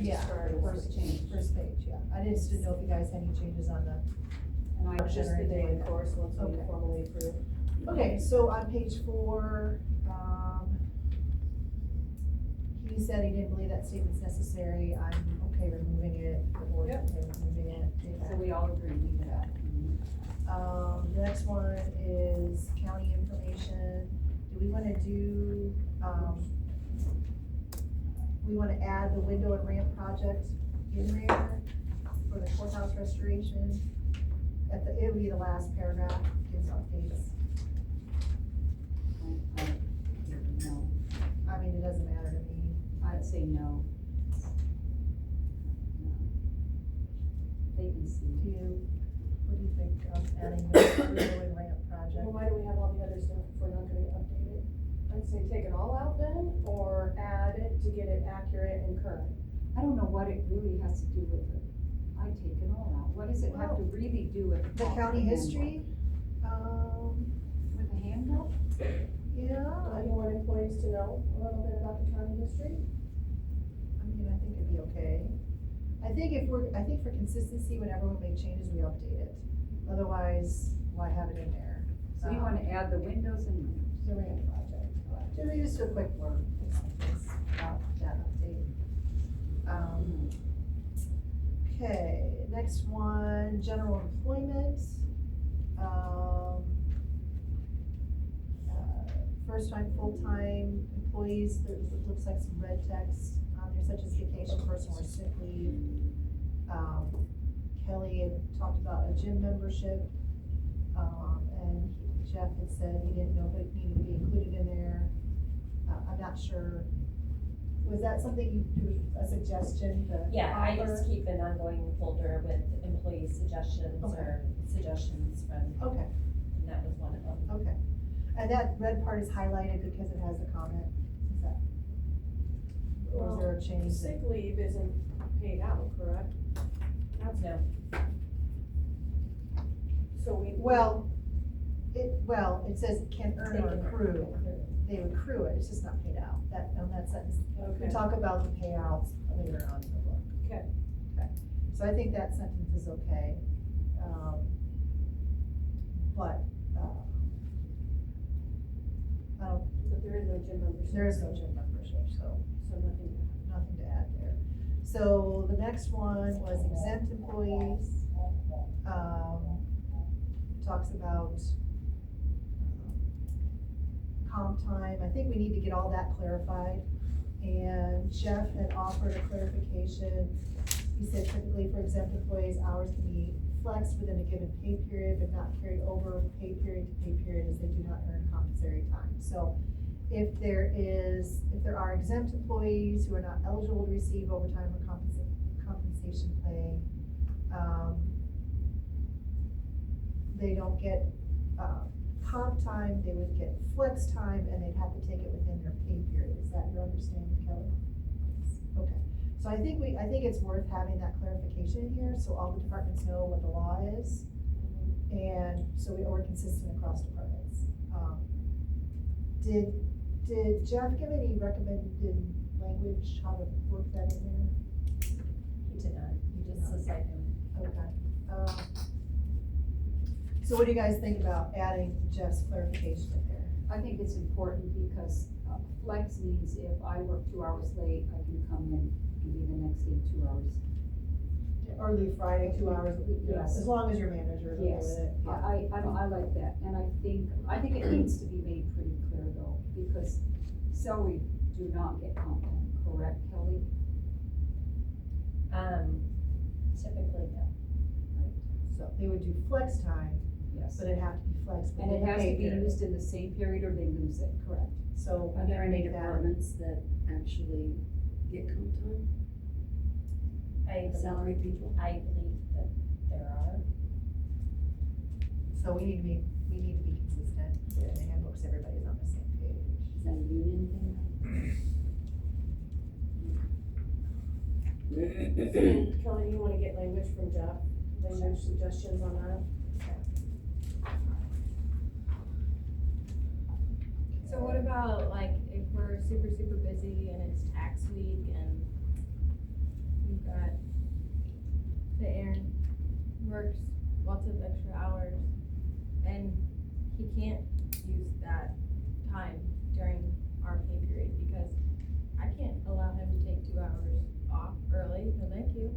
Yeah, first change, first page, yeah. I just didn't know if you guys had any changes on the. And I Just just the day, of course, once we formally approve. Okay, so on page 4, he said he didn't believe that statement's necessary. I'm okay removing it. The board's Yep. okay removing it. So we all agree, leave it out. The next one is county information. Do we wanna do, we wanna add the window and ramp project in there for the courthouse restoration? It would be the last paragraph, gives updates. No, I mean, it doesn't matter to me. I'd say no. No. They can see. What do you think of adding the window and ramp project? Well, why do we have all the other stuff if we're not gonna update it? I'd say take it all out then, or add it to get it accurate and current. I don't know what it really has to do with it. I take it all out. What does it have to really do with? The county history, With the handbook? yeah, Do you want employees to know a little bit about the county history? I mean, I think it'd be okay. I think for consistency, whenever we make changes, we update it. Otherwise, why have it in there? So you wanna add the windows and The ramp project. Should we just do a quick word about that update? Okay, next one, general employment. First time, full-time employees, there looks like some red text on there, such as vacation, personal or sick leave. Kelly had talked about a gym membership, and Jeff had said he didn't know if it needed to be included in there. I'm not sure, was that something a suggestion to Yeah, I offer? just keep an ongoing folder with employee suggestions Okay. or suggestions from, Okay, and that was one of them. okay. And that red part is highlighted because it has the comment, is that? Or is there a change? Sick leave isn't paid out, correct? No, So we. Well, it says it can earn they or can accrue, they would accrue it, it's just not paid out, on that sentence. We Okay. talk about the payouts later on in the book. Okay. Okay, so I think that sentence is okay. But, I don't, But there is no gym membership. there is no gym membership, so So nothing. nothing to add there. So the next one was exempt employees. Talks about comp time. I think we need to get all that clarified. And Jeff had offered a clarification. He said typically for exempt employees, hours can be flexed within a given pay period, but not carried over pay period to pay period as they do not earn compensatory time. So if there are exempt employees who are not eligible to receive overtime or compensation pay, they don't get, comp time, they would get flex time, and they'd have to take it within their pay period. Is that your understanding, Kelly? Okay, so I think it's worth having that clarification in here, so all the departments know what the law is, and so we're consistent across departments. Did Jeff give any recommended language, how to work that in there? he did not, he just says I know. Okay. So what do you guys think about adding Jeff's clarification in there? I think it's important because flex means if I work 2 hours late, I can come in and be the next day 2 hours. Or leave Friday 2 hours, Yes. as long as your manager is okay Yes, with it. Yeah. I like that, and I think it needs to be made pretty clear though, because salary do not get comp time, correct, Kelly? Typically, no. So they would do flex time, Yes. but it'd have to be flex And within it the has pay to be period. used in the same period or they lose it, correct? So Are we there need any to make that. departments that actually get comp time? Salary people? I believe that there are. So we need to be consistent in the handbooks, everybody's on the same page. Is that a union thing? Kelly, you wanna get language from Jeff, language suggestions on that? So what about like if we're super busy and it's tax week and works lots of extra hours, and he can't use that time during our pay period, because I can't allow him to take 2 hours off early, no thank you.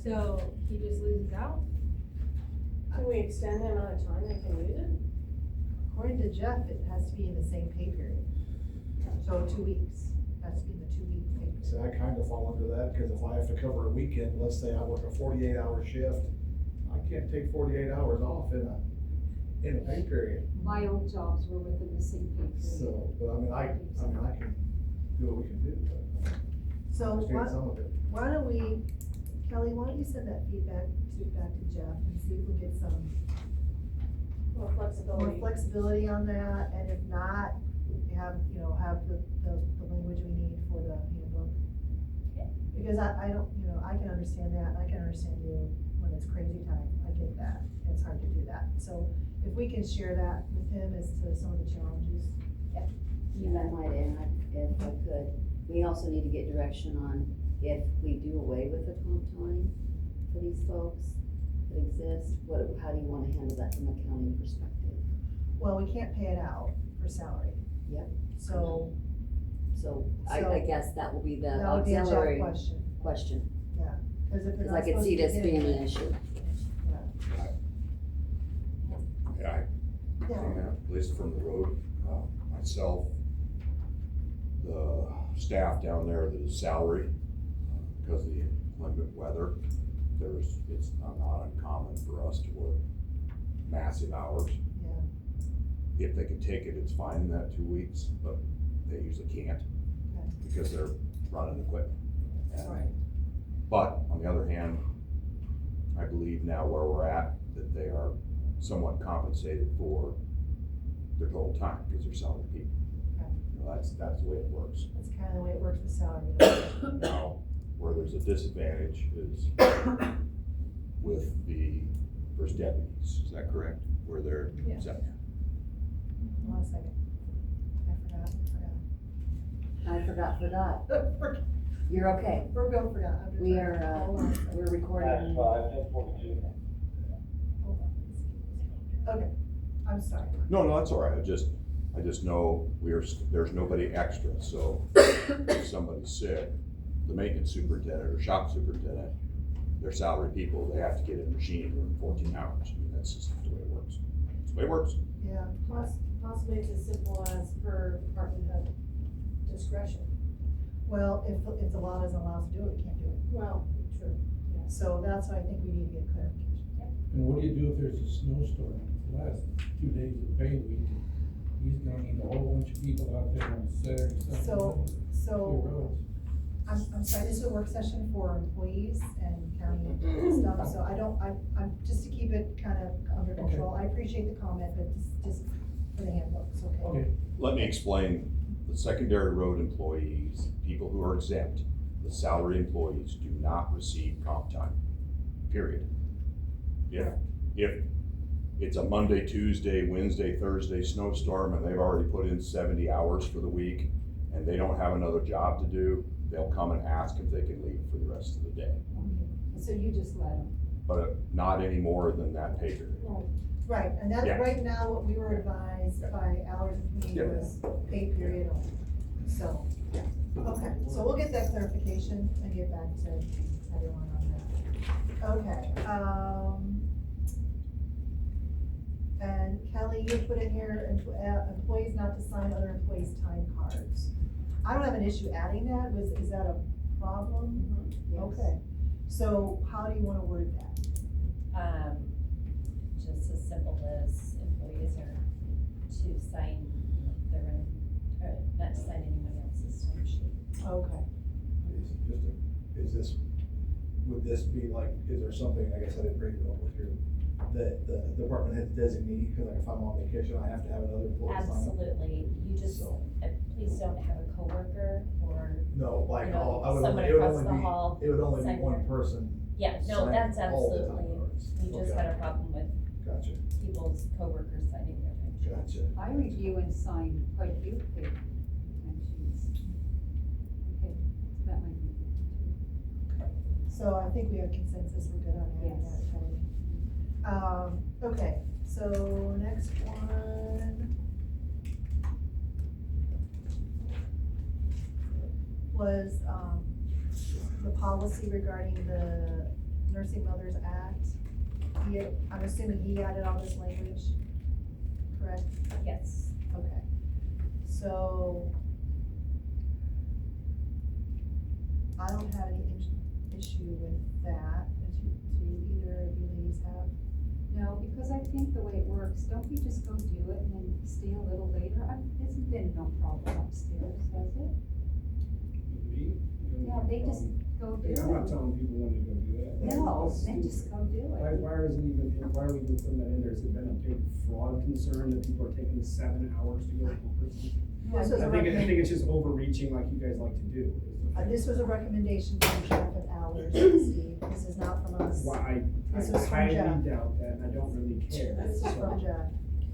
So he just loses out. Can we extend the amount of time they can use it? According to Jeff, it has to be in the same pay period. So 2 weeks, has to be in the 2 week pay period. So I kind of fall under that, because if I have to cover a weekend, let's say I work a 48-hour shift, I can't take 48 hours off in a pay period. My old jobs were within the same pay period. So, but I mean, I can do what we can do, but I So understand some of it. why don't we, Kelly, why don't you send that feedback back to Jeff and see if we get some More more flexibility. flexibility on that, and if not, have the language we need for the handbook. Because I don't, I can understand that, I can understand you when it's crazy time, I get that, it's hard to do that. So if we can share that with him as to some of the challenges. And I might add, if I could, we also need to get direction on if we do away with the comp time for these folks that exist, how do you wanna handle that from an accounting perspective? Well, we can't pay it out for salary. Yep. So So I guess that will be the that would be a Jeff auxiliary question, question, cause if they're cause not I could supposed see to this get being it- an issue. Yeah, Yeah, at least from the road, myself, the staff down there that is salaried, because of the inclement weather, it's not uncommon for us to work massive hours. yeah, If they can take it, it's fine in that 2 weeks, but they usually can't, because they're running equipment. And- right, But on the other hand, I believe now where we're at, that they are somewhat compensated for their total time, because they're salaried people. Okay. That's the way it works. that's kinda the way it works with salary. Now, where there's a disadvantage is with the first deputies, is that correct? Where they're Yeah. exempt. Hold on a second, I forgot. You're okay. Virgo forgot. I'm just We trying- are, hold on a second. we're recording. Hold on. Okay, I'm sorry. No, that's all right, I just know there's nobody extra, so if somebody's sick, the maintenance superintendent or shop superintendent, they're salaried people, they have to get in a machine in 14 hours. I mean, that's just the way it works. That's the way it works. Yeah, Possibly it's as simple as per department head discretion. well, if the law doesn't allow us to do it, we can't do it. Well, true. So that's what I think we need to get clarification. And what do you do if there's a snowstorm, the last 2 days of the pay week, he's gonna need a whole bunch of people out there on Saturday, Sunday. So Clear roads. I'm sorry, this is a work session for employees and county stuff, so I'm, just to keep it kind of under Okay. control, I appreciate the comment, but just for the handbook, it's okay. Okay, Let me explain, the secondary road employees, people who are exempt, the salary employees do not receive comp time, period. If it's a Monday, Tuesday, Wednesday, Thursday snowstorm and they've already put in 70 hours for the week and they don't have another job to do, they'll come and ask if they can leave for the rest of the day. So you just let them. But not any more than that pay period. Right, and that's Yeah. right now what we were advised by hours of committee Yeah. was pay period only, so, okay, so we'll get that clarification and get back to everyone on that. Okay, and Kelly, you put in here, employees not to sign other employees' time cards. I don't have an issue adding that, is that a problem? Yes. Okay, so how do you wanna word that? Just as simple as employees are to sign their own, or not to sign anyone else's time sheet. Okay. Would this be like, is there something, I guess I didn't read it over here, that the department head designee, cause like if I'm on vacation, I have to have another employee sign? Absolutely, you just, So- please don't have a coworker or, No, like, you know, I would someone only, it would across only the be, hall it would only be sign one your- person. yeah, no, sign that's all the time absolutely, cards. we just Okay. had a problem with Gotcha, people's coworkers signing their time sheet. gotcha. I review and sign quite a few paid time sheets. Okay, so that might be good too. So I think we have consensus, we're good on adding Yes. that, Kelly. Okay, so next one was, the policy regarding the Nursing Mothers Act. I'm assuming he added all this language, correct? Yes. Okay, so I don't have any issue with that. Do either of you ladies have? No, because I think the way it works, don't we just go do it and then stay a little later? It's been no problem upstairs, has it? Yeah, they just go do it. I'm not telling people when to go do that. No, That's they just stupid. go do Why, it. why is it even, why are we even putting that in there? Has it been a big fraud concern that people are taking 7 hours to go to a person? This was a I think it's just overreaching like you guys like to do. is the thing. This was a recommendation from Jeff and Allers, Steve. This is not from us. Why, I This was from highly Jeff. doubt that, and I don't really care. This is from Jeff.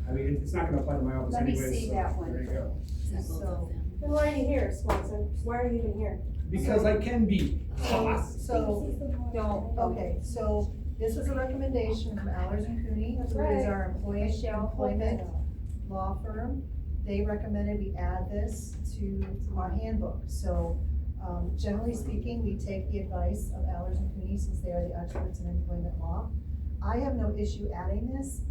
I mean, it's not gonna apply to my office Let me anyways, see so that one. there you go. Is that both So- of them? Then why are you here, Swanson? Why are you even here? Because I can be. So, Don't, okay, so this was a recommendation from Allers and Cooney, That's who is right. our employment law firm. They recommended we add this to our handbook. So, generally speaking, we take the advice of Allers and Cooney since they are the experts in employment law. I have no issue adding this.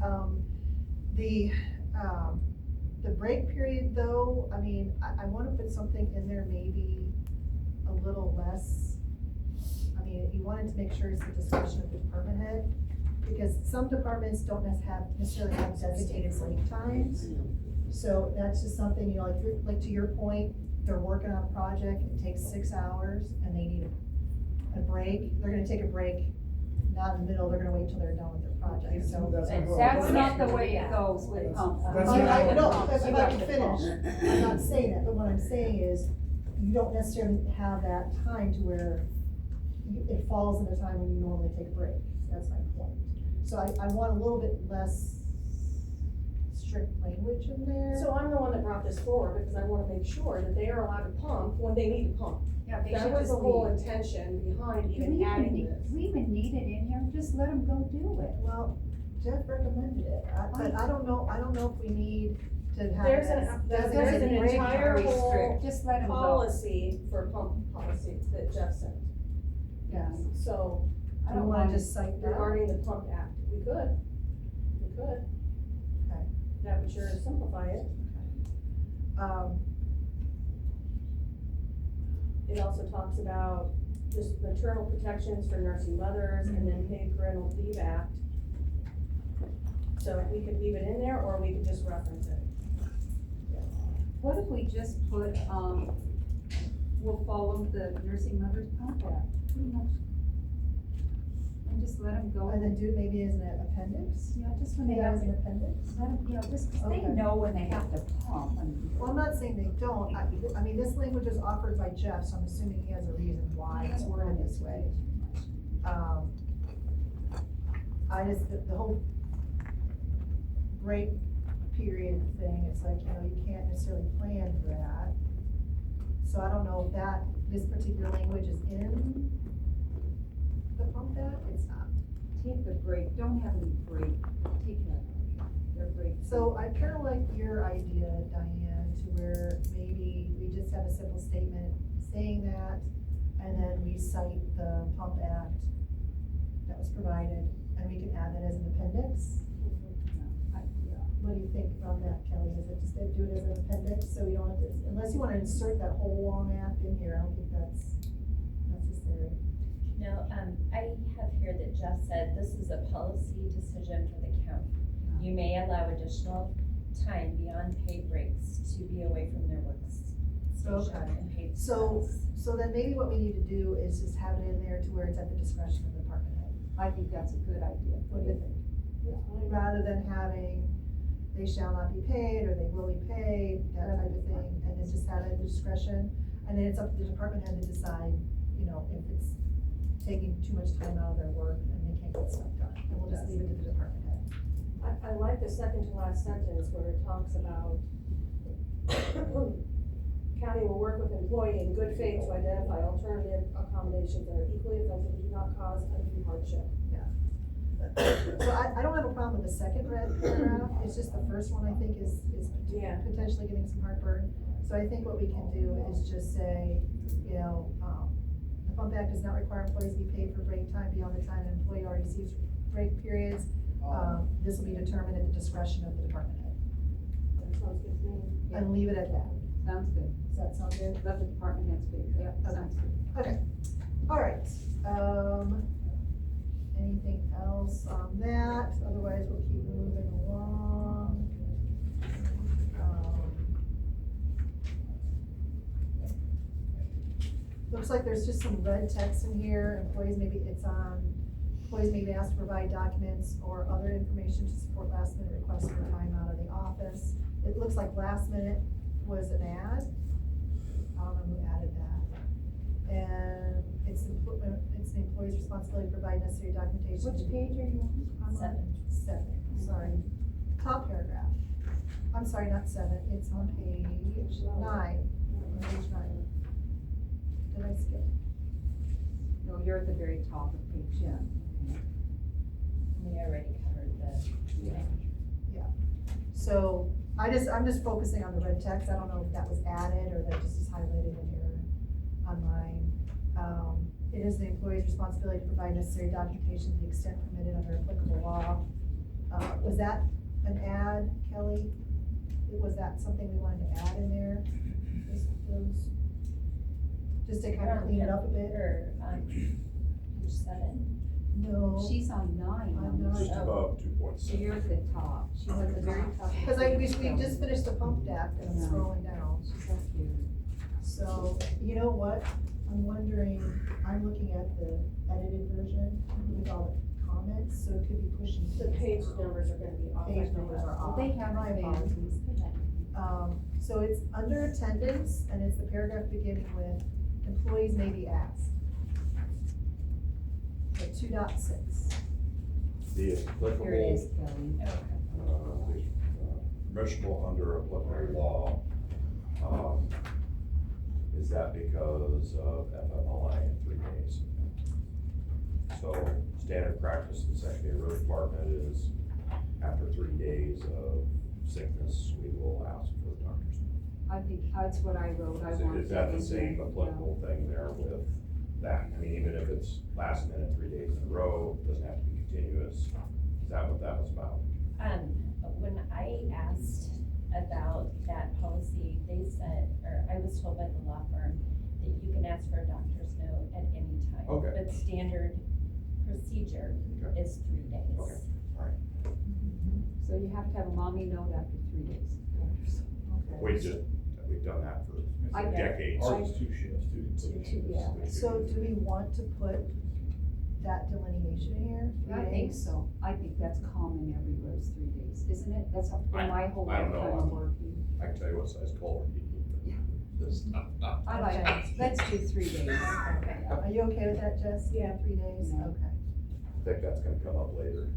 The break period though, I mean, I wanna put something in there maybe a little less. I mean, you wanted to make sure it's the discretion of the department head, because some departments don't necessarily have designated break times. So that's just something, you know, like to your point, they're working on a project, it takes 6 hours, and they need a break, they're gonna take a break, not in the middle, they're gonna wait till they're done with their project, so. that's not the way it goes with pump. That's I not- know, if I can finish, I'm not saying that, but what I'm saying is, you don't necessarily have that time to where it falls in a time when you normally take a break, that's my point. So I want a little bit less strict language in there. So I'm the one that brought this forward because I wanna make sure that they are allowed to pump when they need to pump. Yeah, they That should was just the whole leave. intention behind Do even we adding this. do we even need it in here? Just let them go do it. Well, Jeff recommended it, but I don't know if we need to have. There's it an, as there's designated an break entire time. whole Just let them go. policy for pump policy that Jeff sent. Yes, So I do you don't wanna want just cite that? regarding the pump act, we could. Okay. That would sure simplify it. It also talks about just maternal protections for nursing mothers and then paid parental leave act. So we could leave it in there or we could just reference it. What if we just put, we'll follow the Nursing Mothers Pump Act, pretty much. And just let them go. And then do it maybe as an appendix? Yeah, just when they Yeah, have, as an appendix? let them, you know, just 'cause they Okay. know when they have to pump and. Well, I'm not saying they don't, I mean, this language is offered by Jeff, so I'm assuming he has a reason why it's worded this way. I just, the whole break period thing, it's like, you know, you can't necessarily plan for that. So I don't know if this particular language is in the pump act, it's not. Take the break, don't have any break, take their break. So I kinda like your idea, Diane, to where maybe we just have a simple statement saying that, and then we cite the pump act that was provided, and we can add that as an appendix. What do you think about that, Kelly? Is it just do it as an appendix, so we don't have to, unless you wanna insert that whole long act in here, I don't think that's necessary. No, I have here that Jeff said this is a policy decision for the county. You may allow additional time beyond paid breaks to be away from their workstation Okay. and paid. So, breaks. so then maybe what we need to do is just have it in there to where it's at the discretion of the department head. I think that's a good idea. What do you think? Rather than having, they shall not be paid, or they will be paid, that type of thing, and then just have it at the discretion. And then it's up to the department head to decide, you know, if it's taking too much time out of their work and they can't get stuff done, and we'll just leave it to the department head. I like the second to last sentence where it talks about county will work with employee in good faith to identify alternative accommodations that are equally effective and do not cause undue hardship. So I don't have a problem with the second red paragraph, it's just the first one I think is Yeah. potentially getting some heartburn. So I think what we can do is just say, you know, the Bump Act does not require employees to be paid for break time beyond the time an employee already receives break periods. This will be determined at the discretion of the department head. That sounds good to me. And leave it at that. Sounds good. Does that sound good? Let the department heads figure it out. Okay. Sounds good. Okay, all right, anything else on that? Otherwise, we'll keep moving along. Looks like there's just some red text in here, employees may be asked to provide documents or other information to support last minute requests for time out of the office. It looks like last minute was an ad, I don't know who added that. And it's the employee's responsibility to provide necessary documentation. Which page are you on? Seven, sorry. Top paragraph. I'm sorry, not seven, it's on page nine. Page nine. Did I skip? No, you're at the very top of page 10. We already covered the. So I'm just focusing on the red text. I don't know if that was added or that just is highlighted in here on mine. It is the employee's responsibility to provide necessary documentation to the extent permitted under applicable law. Was that an ad, Kelly? Was that something we wanted to add in there? Just to kind of clean it up a bit? Or, page 7. No. She's on 9. On nine. Just above 2.7. So you're at the top. She's at the very top. Because we just finished the pump act and I'm Yeah. scrolling down. She's up here. So, you know what? I'm wondering, I'm looking at the edited version with all the comments, so it could be pushing. The page numbers are gonna be off. Page numbers are off. They have My been. apologies. So it's under attendance and it's the paragraph beginning with employees may be asked. So 2.6. The Here applicable, it is, Kelly. permissible under applicable law, is that because of FMLA in 3 days? So standard practice in the secondary road department is after 3 days of sickness, we will ask for a doctor's note. I think that's what I wrote. I wanted Is that the in same there. applicable thing there with that? I mean, even if it's last minute, 3 days in a row, it doesn't have to be continuous. Is that what that was about? When I asked about that policy, they said, or I was told by the law firm that you can ask for a doctor's note at any time. Okay. But standard procedure Okay. is 3 days. Okay. All right. So you have to have a mommy note after 3 days. We've done that for I- decades. Ours is 2 shifts, 2 consecutive. Yeah. So do we want to put that delineation in here? 3 I think days? so. I think that's common everywhere is 3 days, isn't it? That's how my whole I don't lifetime know. of working. I can tell you what size collar you need. Yeah. This stuff. I like, let's do 3 days. Okay. Are you okay with that, Jess? Yeah. 3 days, Yeah. okay. I think that's gonna come up later.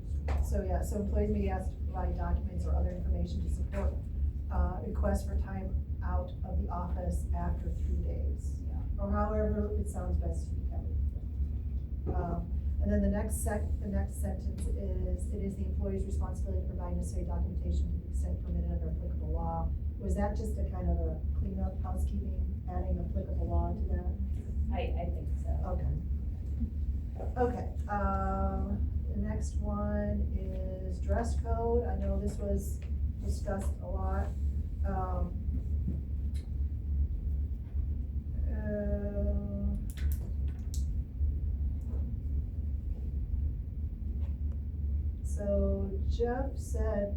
So employees may be asked to provide documents or other information to support, requests for time out of the office after 3 days. Yeah. Or however it sounds best to you, Kelly. And then the next sentence is, it is the employee's responsibility to provide necessary documentation to the extent permitted under applicable law. Was that just a kind of a cleanup housekeeping, adding applicable law to that? I think so. Okay. Okay, the next one is dress code. I know this was discussed a lot. So Jeff said,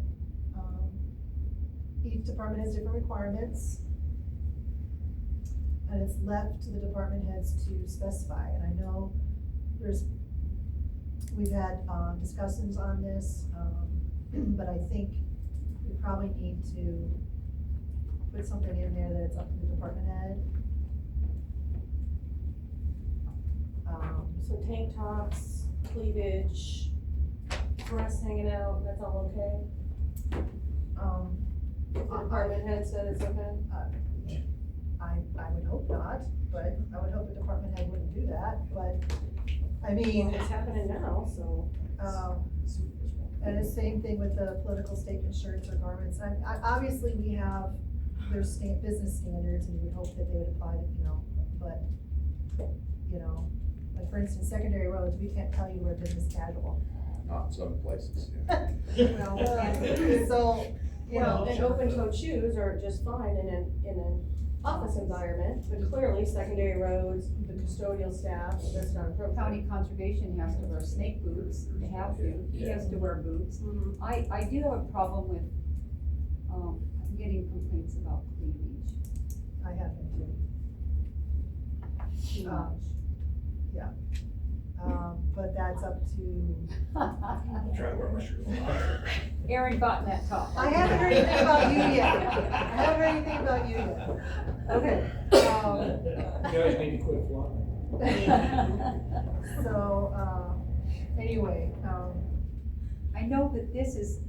each department has different requirements. And it's left to the department heads to specify, and I know we've had, discussions on this, but I think we probably need to put something in there that it's up to the department head. So tank tops, cleavage, breasts hanging out, that's all okay? If the department head said it's okay? I would hope not, but I would hope a department head wouldn't do that, but, I mean, It's happening now, so. and the same thing with the political statement shirts or garments. Obviously, we have, there's business standards, and you would hope that they would apply to, but, like for instance, secondary roads, we can't tell you we're business casual. Not in some places, yeah. So, And open-toed shoes are just fine in an office environment, but clearly secondary roads, the custodial staff, that's not appropriate. County conservation has to wear snake boots, they have to, he has to wear boots. Mhm. I do have a problem with, getting complaints about cleavage, I have been too. too much. But that's up to, I'm trying to wear my shirt. Aaron got in that top. I haven't heard anything about you yet. I haven't heard anything about you yet. Okay. You guys need to quit flying. So, anyway, I know that this is,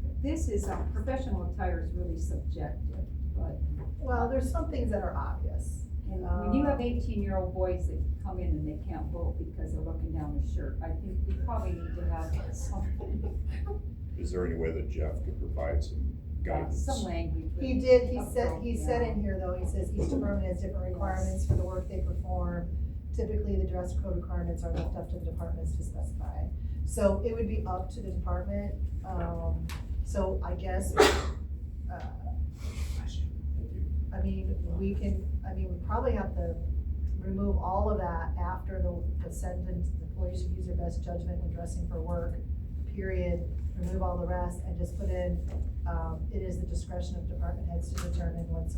professional attire is really subjective, but well, there's some things that are obvious. and when you have 18-year-old boys that come in and they can't vote because they're looking down the shirt, I think we probably need to have something, Is there any way that Jeff could provide some guidance? some language. He did, he Appropriate. said in here though, he says each department has different requirements for the work they perform. Typically, the dress code requirements are left up to the departments to specify. So it would be up to the department, so I guess, we probably have to remove all of that after the sentence, employees should use their best judgment when dressing for work, period, remove all the rest, and just put in, it is the discretion of department heads to determine what's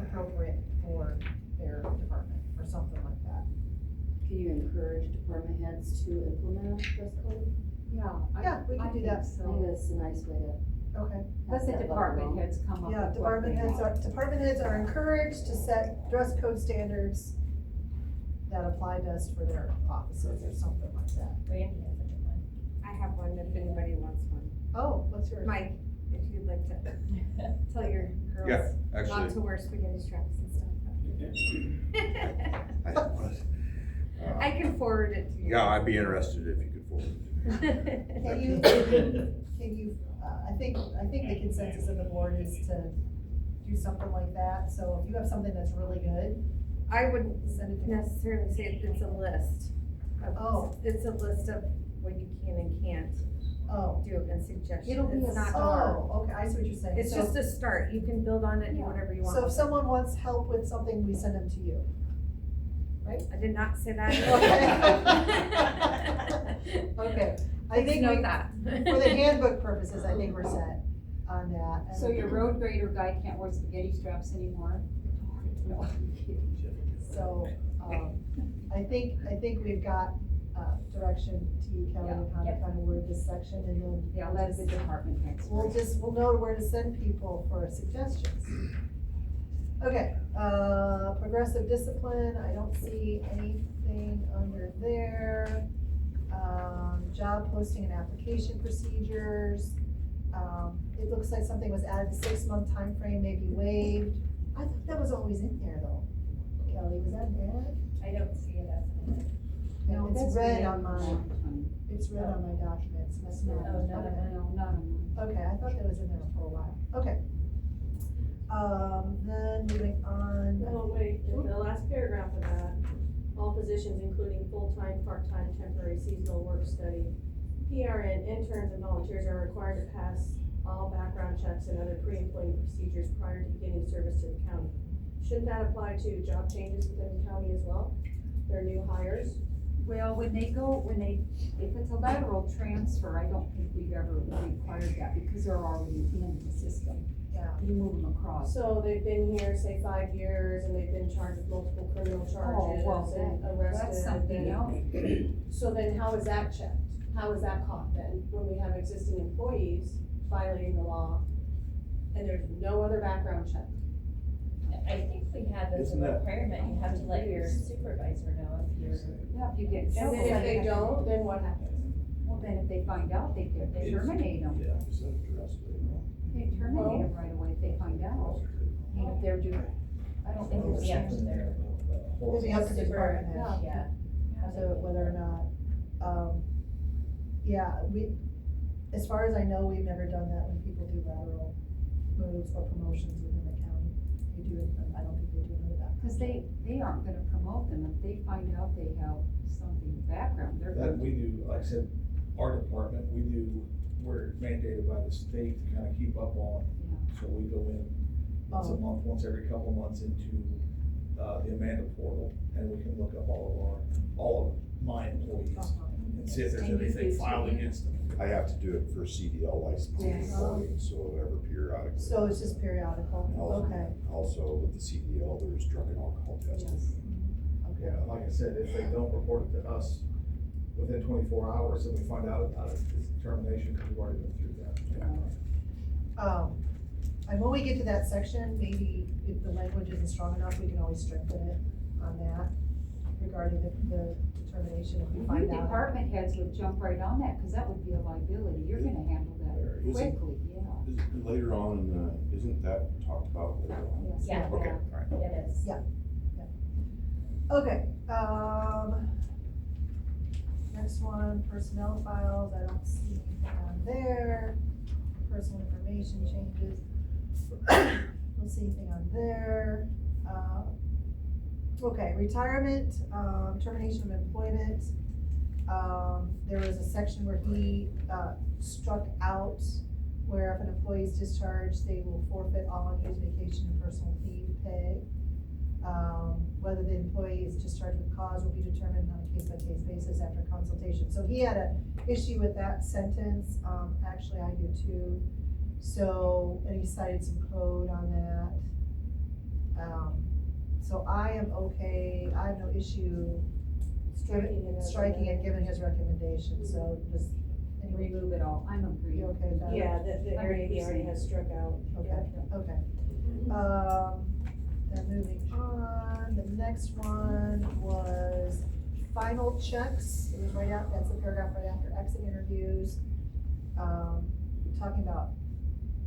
appropriate for their department, or something like that. Can you encourage department heads to implement a dress code? Yeah, we can do that. I think that's a nice way to. Okay. Let the That's department heads come up with Yeah, what department they heads want. are encouraged to set dress code standards that apply best for their offices, or something like that. Randy has a good one. I have one if anybody wants one. Oh, what's yours? Mike, if you'd like to tell your girls Yeah, not to actually, wear spaghetti straps and stuff. I don't want it. I can forward it to you. Yeah, I'd be interested if you could forward it. Can you, I think the consensus of the board is to do something like that, so if you have something that's really good, I wouldn't send it to me. necessarily say it's a list. Oh. It's a list of what you can and can't Oh, do and suggestions. It'll be It's a not hard. oh, okay, I see what you're saying. It's So- just a start. You can build on it and do Yeah. whatever you want. So if someone wants help with something, we send them to you, right? I did not say that. Okay, I Please think note we, that. for the handbook purposes, I think we're set on that. And- So your road grader guy can't wear spaghetti straps anymore? No. So, I think we've got, direction to you, Kelly, on how to Yep. kind of word this section, and then. Yeah, let the department heads. We'll know where to send people for suggestions. Okay, progressive discipline, I don't see anything under there. Job posting and application procedures. It looks like something was added, the 6-month time frame may be waived. I thought that was always in there though. Kelly, was that bad? I don't see it as an No, It's that's red been on a my, long time. it's red on my documents, must No, not. Oh, no, Okay. no, not on mine. Okay, I thought that was in there for a while, okay. Then moving on. No, wait, in the last paragraph of that, all positions including full-time, part-time, temporary, seasonal work study, PRN, interns, and volunteers are required to pass all background checks and other pre-employment procedures prior to beginning service to the county. Shouldn't that apply to job changes within the county as well? Their new hires? Well, if it's a lateral transfer, I don't think we've ever required that because they're already in the system. Yeah. You move them across. So they've been here, say, 5 years, and they've been charged with multiple criminal charges and arrested. That's something else. So then how is that checked? How is that caught then, when we have existing employees violating the law and there's no other background check? I think we have as a Isn't that- requirement, you have to let your supervisor know if you're. Yeah, if you get in And trouble. then if they don't, then what happens? Well, then if they find out, they terminate them. Yeah, instead of dress, They terminate them right away if they find out. I mean, if they're doing, I don't think It'd it's be up to something their, It'd be up to the department head. yeah. So whether or not, yeah, as far as I know, we've never done that when people do lateral moves or promotions within the county. We do it, I don't think we do none of that. Cause they aren't gonna promote them, if they find out they have something background, they're That gonna. we do, like I said, our department, we're mandated by the state to kind of keep up on. Yeah. So we go in once a month, once every couple of months into, the Amanda portal, and we can look up all of my employees and see if there's And you anything do filed too. against them. I have to do it for CDL licensing Yes. employees, so whatever periodically. So it's just periodical, Also- okay, Also, with the CDL, there's drug and alcohol testing. Yes. okay. Yeah, like I said, if they don't report it to us within 24 hours, and we find out about it, it's termination, because we've already been through that. And when we get to that section, maybe if the language isn't strong enough, we can always strengthen it on that regarding the determination if we You find out. department heads would jump right on that, cause that would be a liability, you're gonna handle There that isn't- quickly, yeah. Is- Later on, isn't that talked about later on? Yes. Yeah. Okay, all right. It is. Yeah. Okay, next one, personnel files, I don't see anything on there. Personal information changes. Don't see anything on there. Okay, retirement, termination of employment. There was a section where he, struck out where if an employee is discharged, they will forfeit all unused vacation and personal leave pay. Whether the employee is discharged with cause will be determined on a case-by-case basis after consultation. So he had an issue with that sentence, actually I do too. So, and he cited some code on that. So I am okay, I have no issue striking it, given his recommendation, so just, And remove it all, I'm agreeing. you okay with that? Yeah, the area he already has struck out. Okay, okay. Then moving on, the next one was final checks. It was right out, that's the paragraph right after exit interviews. Talking about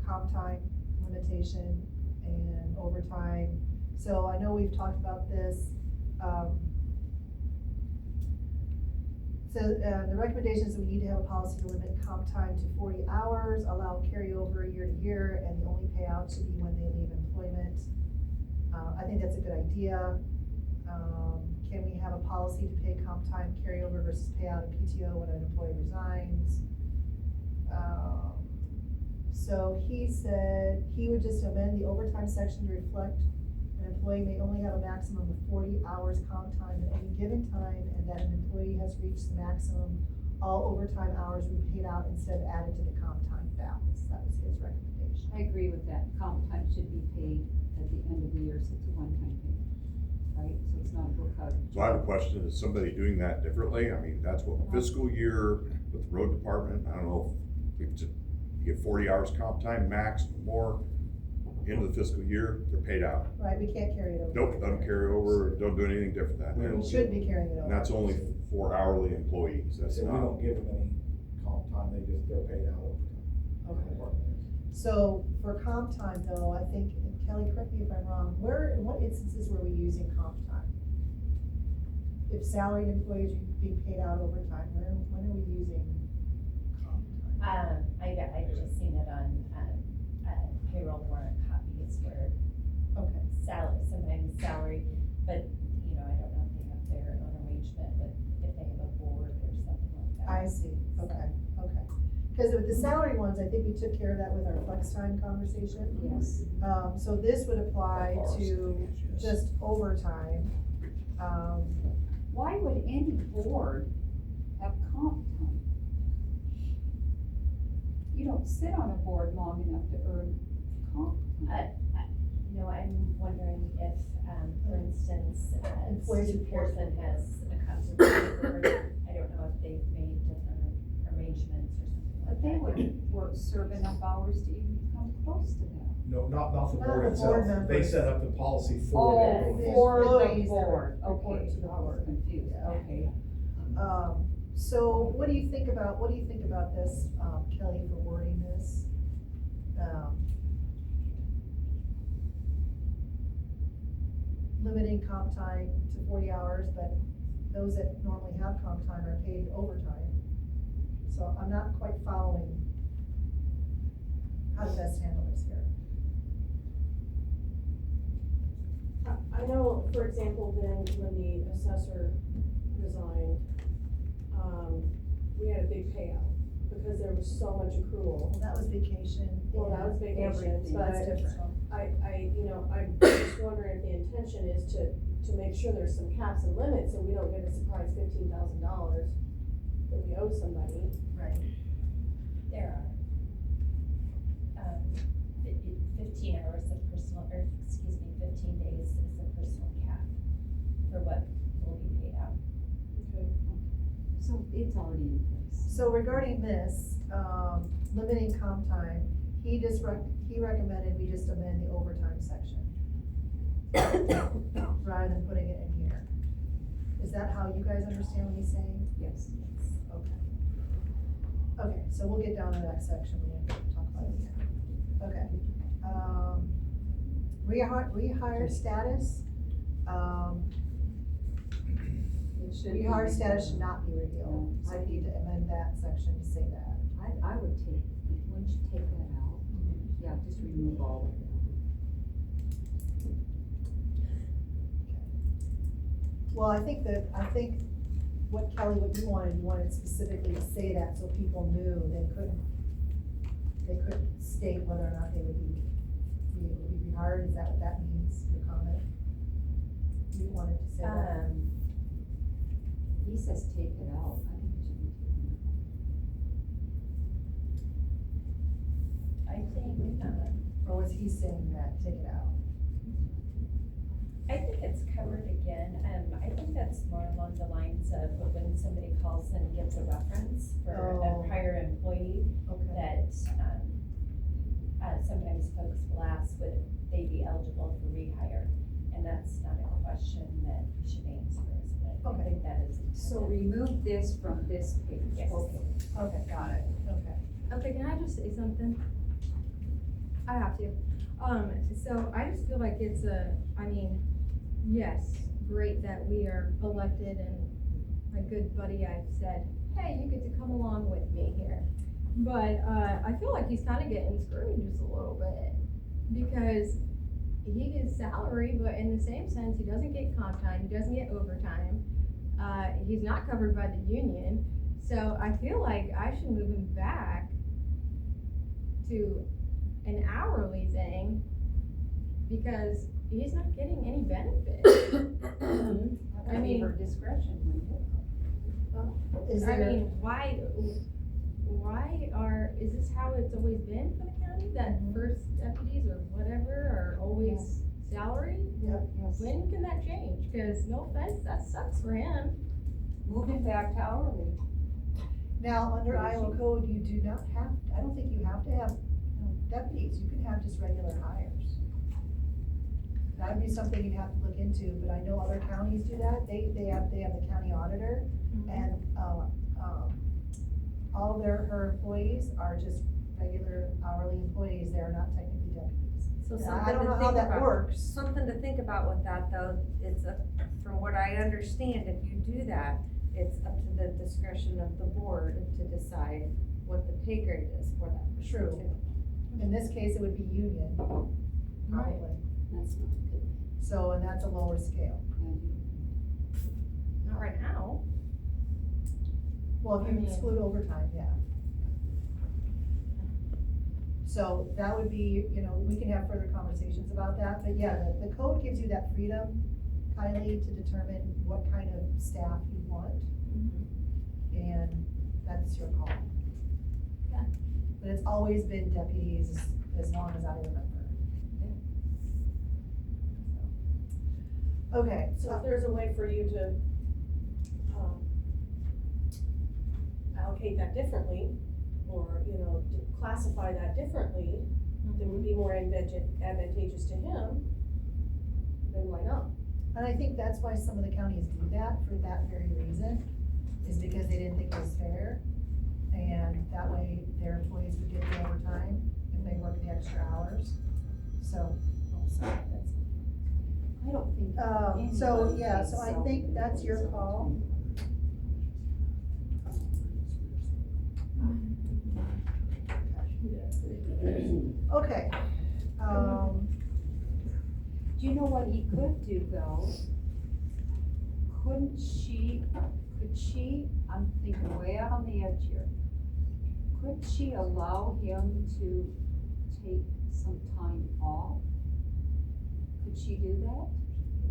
comp time limitation and overtime. So I know we've talked about this. So the recommendation is we need to have a policy to limit comp time to 40 hours, allow carryover year to year, and the only payout should be when they leave employment. I think that's a good idea. Can we have a policy to pay comp time carryover versus payout of PTO when an employee resigns? So he said he would just amend the overtime section to reflect an employee may only have a maximum of 40 hours comp time at any given time, and that an employee has reached the maximum, all overtime hours will be paid out instead of added to the comp time balance. That was his recommendation. I agree with that, comp time should be paid at the end of the year, so it's a one-time pay, right? So it's not a book out. So I have a question, is somebody doing that differently? I mean, that's what fiscal year with the road department, I don't know, if you get 40 hours comp time max or more, end of the fiscal year, they're paid out. Right, we can't carry it over. Nope, doesn't carry over, don't do anything different than that. We should be carrying it over. And that's only for hourly employees, that's So we not. don't give them any comp time, they're paid out overtime. Okay. So for comp time though, I think, and Kelly, correct me if I'm wrong, in what instances were we using comp time? If salaried employees are being paid out overtime, when are we using comp time? I've just seen it on, payroll warrant copies where Okay, sometimes salary, but, you know, I don't know if they have their own arrangement, but if they have a board or something like that. I see, okay. Cause with the salary ones, I think we took care of that with our Flextime conversation. Yes. So this would apply to Yes. just overtime. Why would any board have comp time? You don't sit on a board long enough to earn comp time. You know, I'm wondering if, for instance, Employees Stu report. Pearson has a conservation board. I don't know if they've made different arrangements or something like But that. they would serve enough hours to even come close to that. No, not the Not board the board itself, they members. set up the policy Oh, for the the employees. for the employees that board, report okay, to the I was board. confused, Yeah. okay. So what do you think about this, Kelly, for wording this? limiting comp time to 40 hours, but those that normally have comp time are paid overtime. So I'm not quite following how to best handle this here. I know, for example, then when the assessor resigned, we had a big payout because there was so much accrual. Well, that was vacation. Well, that was vacation, Everything, but that's different. I'm just wondering if the intention is to make sure there's some caps and limits so we don't get a surprise $15,000 that we owe somebody. Right. There are, 15 hours of personal, or excuse me, 15 days is the personal cap for what will be paid out. Okay. So it's already in place. So regarding this, limiting comp time, he recommended we just amend the overtime section. Rather than putting it in here. Is that how you guys understand what he's saying? Yes. Okay. Okay, so we'll get down to that section when we talk about it again. Okay. Rehire status, rehire status should not be revealed, so we need to amend that section to say that. I would take, wouldn't you take that out? Yeah, just remove all of that. Well, I think what Kelly, what you wanted specifically to say that so people knew they couldn't state whether or not they would be able to be rehired. Is that what that means, your comment? You wanted to say that? He says take it out, I think it should be taken out. I think, Or was he saying that, take it out? I think it's covered again, I think that's more along the lines of when somebody calls and gives a reference for Oh. a prior employee, Okay. that, sometimes folks will ask, would they be eligible for rehire? And that's not a question that you should answer, but I Okay. think that is. So remove this from this page. Yes. Okay, got it, okay. Okay, can I just say something? I have to. So I just feel like it's yes, great that we are elected and my good buddy, I've said, hey, you get to come along with me here. But, I feel like he's kinda getting screwed just a little bit because he gets salary, but in the same sense, he doesn't get comp time, he doesn't get overtime. He's not covered by the union, so I feel like I should move him back to an hourly thing because he's not getting any benefit. That would be her discretion, wouldn't it? Is I there, mean, is this how it's always been for the county, that first deputies or whatever are always salaried? Yep. When can that change? Cause no offense, that sucks for him. Move it back to hourly. now, under Iowa code, you do not have, I don't think you have to have deputies, you can have just regular hires. That would be something you'd have to look into, but I know other counties do that, they have the county auditor, and, all of her employees are just regular hourly employees, they are not technically deputies. So Now, something I don't to know how think that about. works. Something to think about with that though, from what I understand, if you do that, it's up to the discretion of the board to decide what the pay grade is for that person True. too. In this case, it would be union, probably, That's not good. so, and that's a lower scale. Not right now. Well, if I you mean- exclude overtime, yeah. So that would be, we can have further conversations about that, but yeah, the code gives you that freedom, Kylie, to determine what kind of staff you want, and that's your call. Okay. But it's always been deputies as long as I remember. Okay, So if so, there's a way for you to, allocate that differently, or, to classify that differently, that would be more advantageous to him, then why not? and I think that's why some of the counties do that, for that very reason, is because they didn't think it was fair. And that way their employees would get the overtime if they work the extra hours, so. I I don't think. So, yeah, so I think that's your call. Okay, Do you know what he could do though? Could she, I'm thinking way out on the edge here. Could she allow him to take some time off? Could she do that?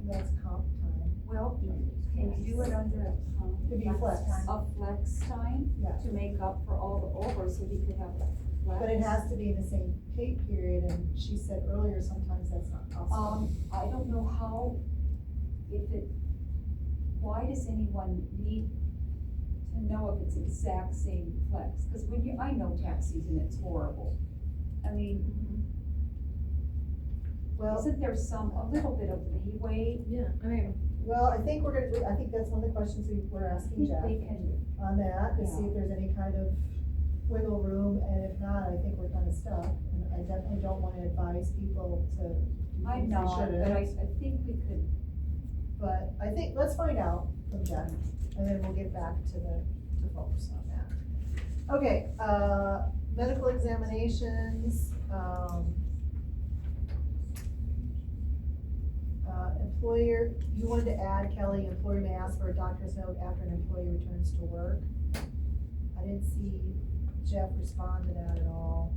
that's comp time. Well, can you do it under a, It'd be flex. a flex time Yeah. to make up for all the over, so he could have a flex? But it has to be in the same pay period, and she said earlier, sometimes that's not possible. I don't know how, why does anyone need to know if it's exact same flex? Cause I know tax season, it's horrible. I mean, Well, isn't there a little bit of leeway? Yeah, I mean, well, I think I think that's one of the questions we're I asking think Jeff they can, on that, to see if there's any kind of wiggle room, and if not, I think we're kind of stuck. And I definitely don't wanna advise people to do I'm things they not, shouldn't. but I think we could, But I think, let's find out from Jeff, and then we'll get back to folks on that. Okay, medical examinations, employer, you wanted to add, Kelly, employer may ask for a doctor's note after an employee returns to work. I didn't see Jeff respond to that at all.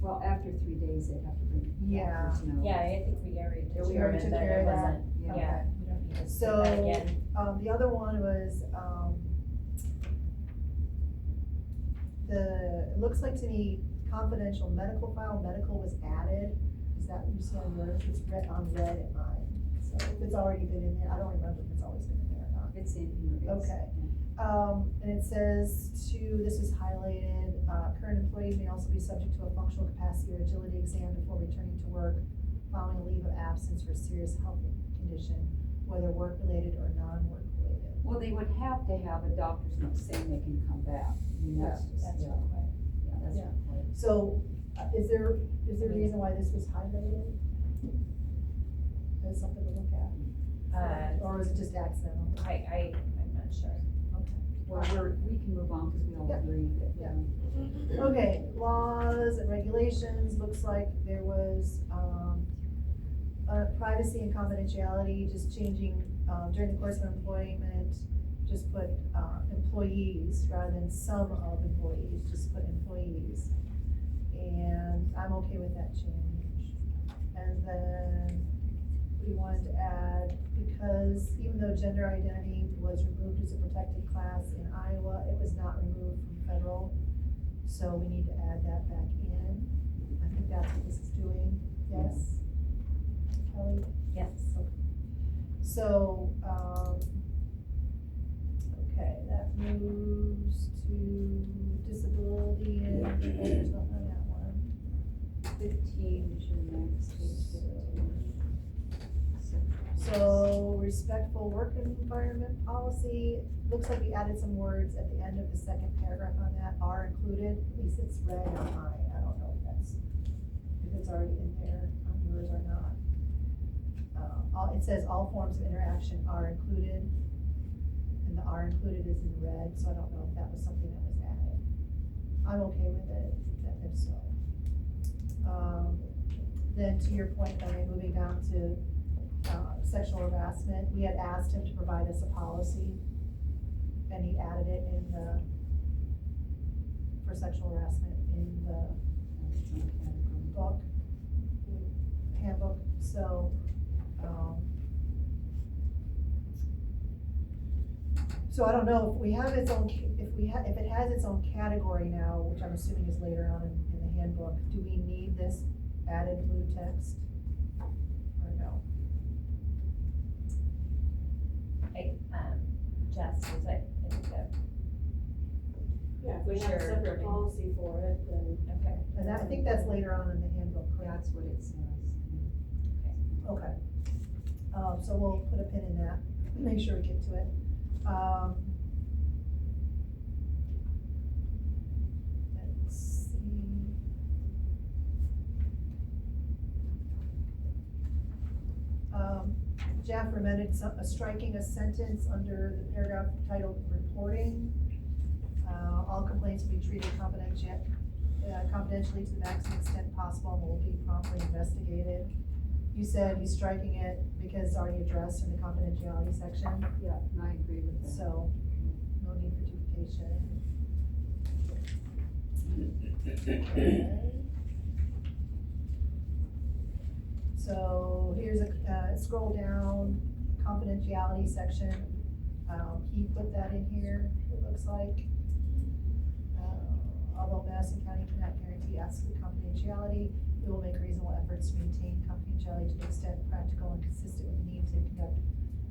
well, after 3 days, they'd have to bring Yeah. doctor's note. Yeah, I think we already Yeah, we already determined took that care it of that. wasn't, Yeah. yeah, we don't need to say So, that again. the other one was, it looks like to me, confidential medical file, medical was added. Is that what you see on yours? It's on red at mine. So if it's already been in there, I don't remember if it's always been in there or not. It's in here. Okay. And it says this is highlighted, current employees may also be subject to a functional capacity or agility exam before returning to work following a leave of absence for a serious health condition, whether work-related or non-work related. Well, they would have to have a doctor's note saying they can come back. I mean, that's just, That's yeah, required. yeah, that's Yeah. required. So, is there a reason why this was highlighted? As something to look at? Or was it just accidental? I'm not sure. Okay. Well, we can move on, cause we all Yeah. agree that, Yeah. Okay, laws and regulations, looks like there was, privacy and confidentiality, just changing, during the course of employment, just put, employees rather than some of employees, just put employees. And I'm okay with that change. And then we wanted to add, because even though gender identity was removed as a protected class in Iowa, it was not removed from federal. So we need to add that back in. I think that's what this is doing, yes? Kelly? Yes. So, okay, that moves to disability and, there's nothing on that one. 15 is your next, page 15. So respectful work environment policy, looks like we added some words at the end of the second paragraph on that, are included, at least it's red on mine, I don't know if it's already in there on yours or not. It says all forms of interaction are included, and the are included is in red, so I don't know if that was something that was added. I'm okay with it, if so. Then to your point, Diane, moving down to sexual harassment, we had asked him to provide us a policy, and he added it in for sexual harassment in the book, handbook, so, so I don't know, if we have its own, if it has its own category now, which I'm assuming is later on in the handbook, do we need this added blue text? Or no? Jess, was it, I think that, Yeah, if we have a Sure. separate policy for it, then. okay. And I think that's later on in the handbook, correct? That's what it says. Okay. So we'll put a pin in that, make sure we get to it. Let's see. Jeff recommended striking a sentence under the paragraph titled reporting. All complaints will be treated confidentially to the maximum extent possible and will be promptly investigated. You said he's striking it because it's already addressed in the confidentiality section, Yeah, and I agree with that. so no need for duplication. Okay. So here's scroll down, confidentiality section. He put that in here, it looks like. Although Madison County cannot guarantee absolute confidentiality, it will make reasonable efforts to maintain confidentiality to the extent practical and consistent with the need to conduct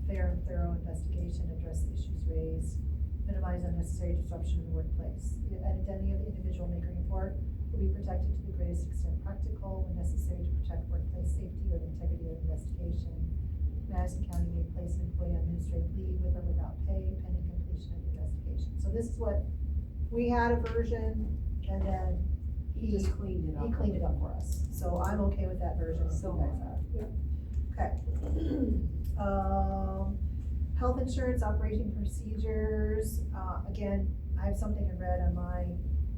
fair and thorough investigation, address the issues raised, minimize unnecessary disruption in the workplace. The identity of the individual making a report will be protected to the greatest extent practical when necessary to protect workplace safety or the integrity of the investigation. Madison County may place an employee on administrative leave with or without pay pending completion of the investigation. So this is what, we had a version and then He just cleaned it up. he cleaned it up for us. So I'm okay with that version if So you guys are. Okay. Health insurance operating procedures, again, I have something in red on my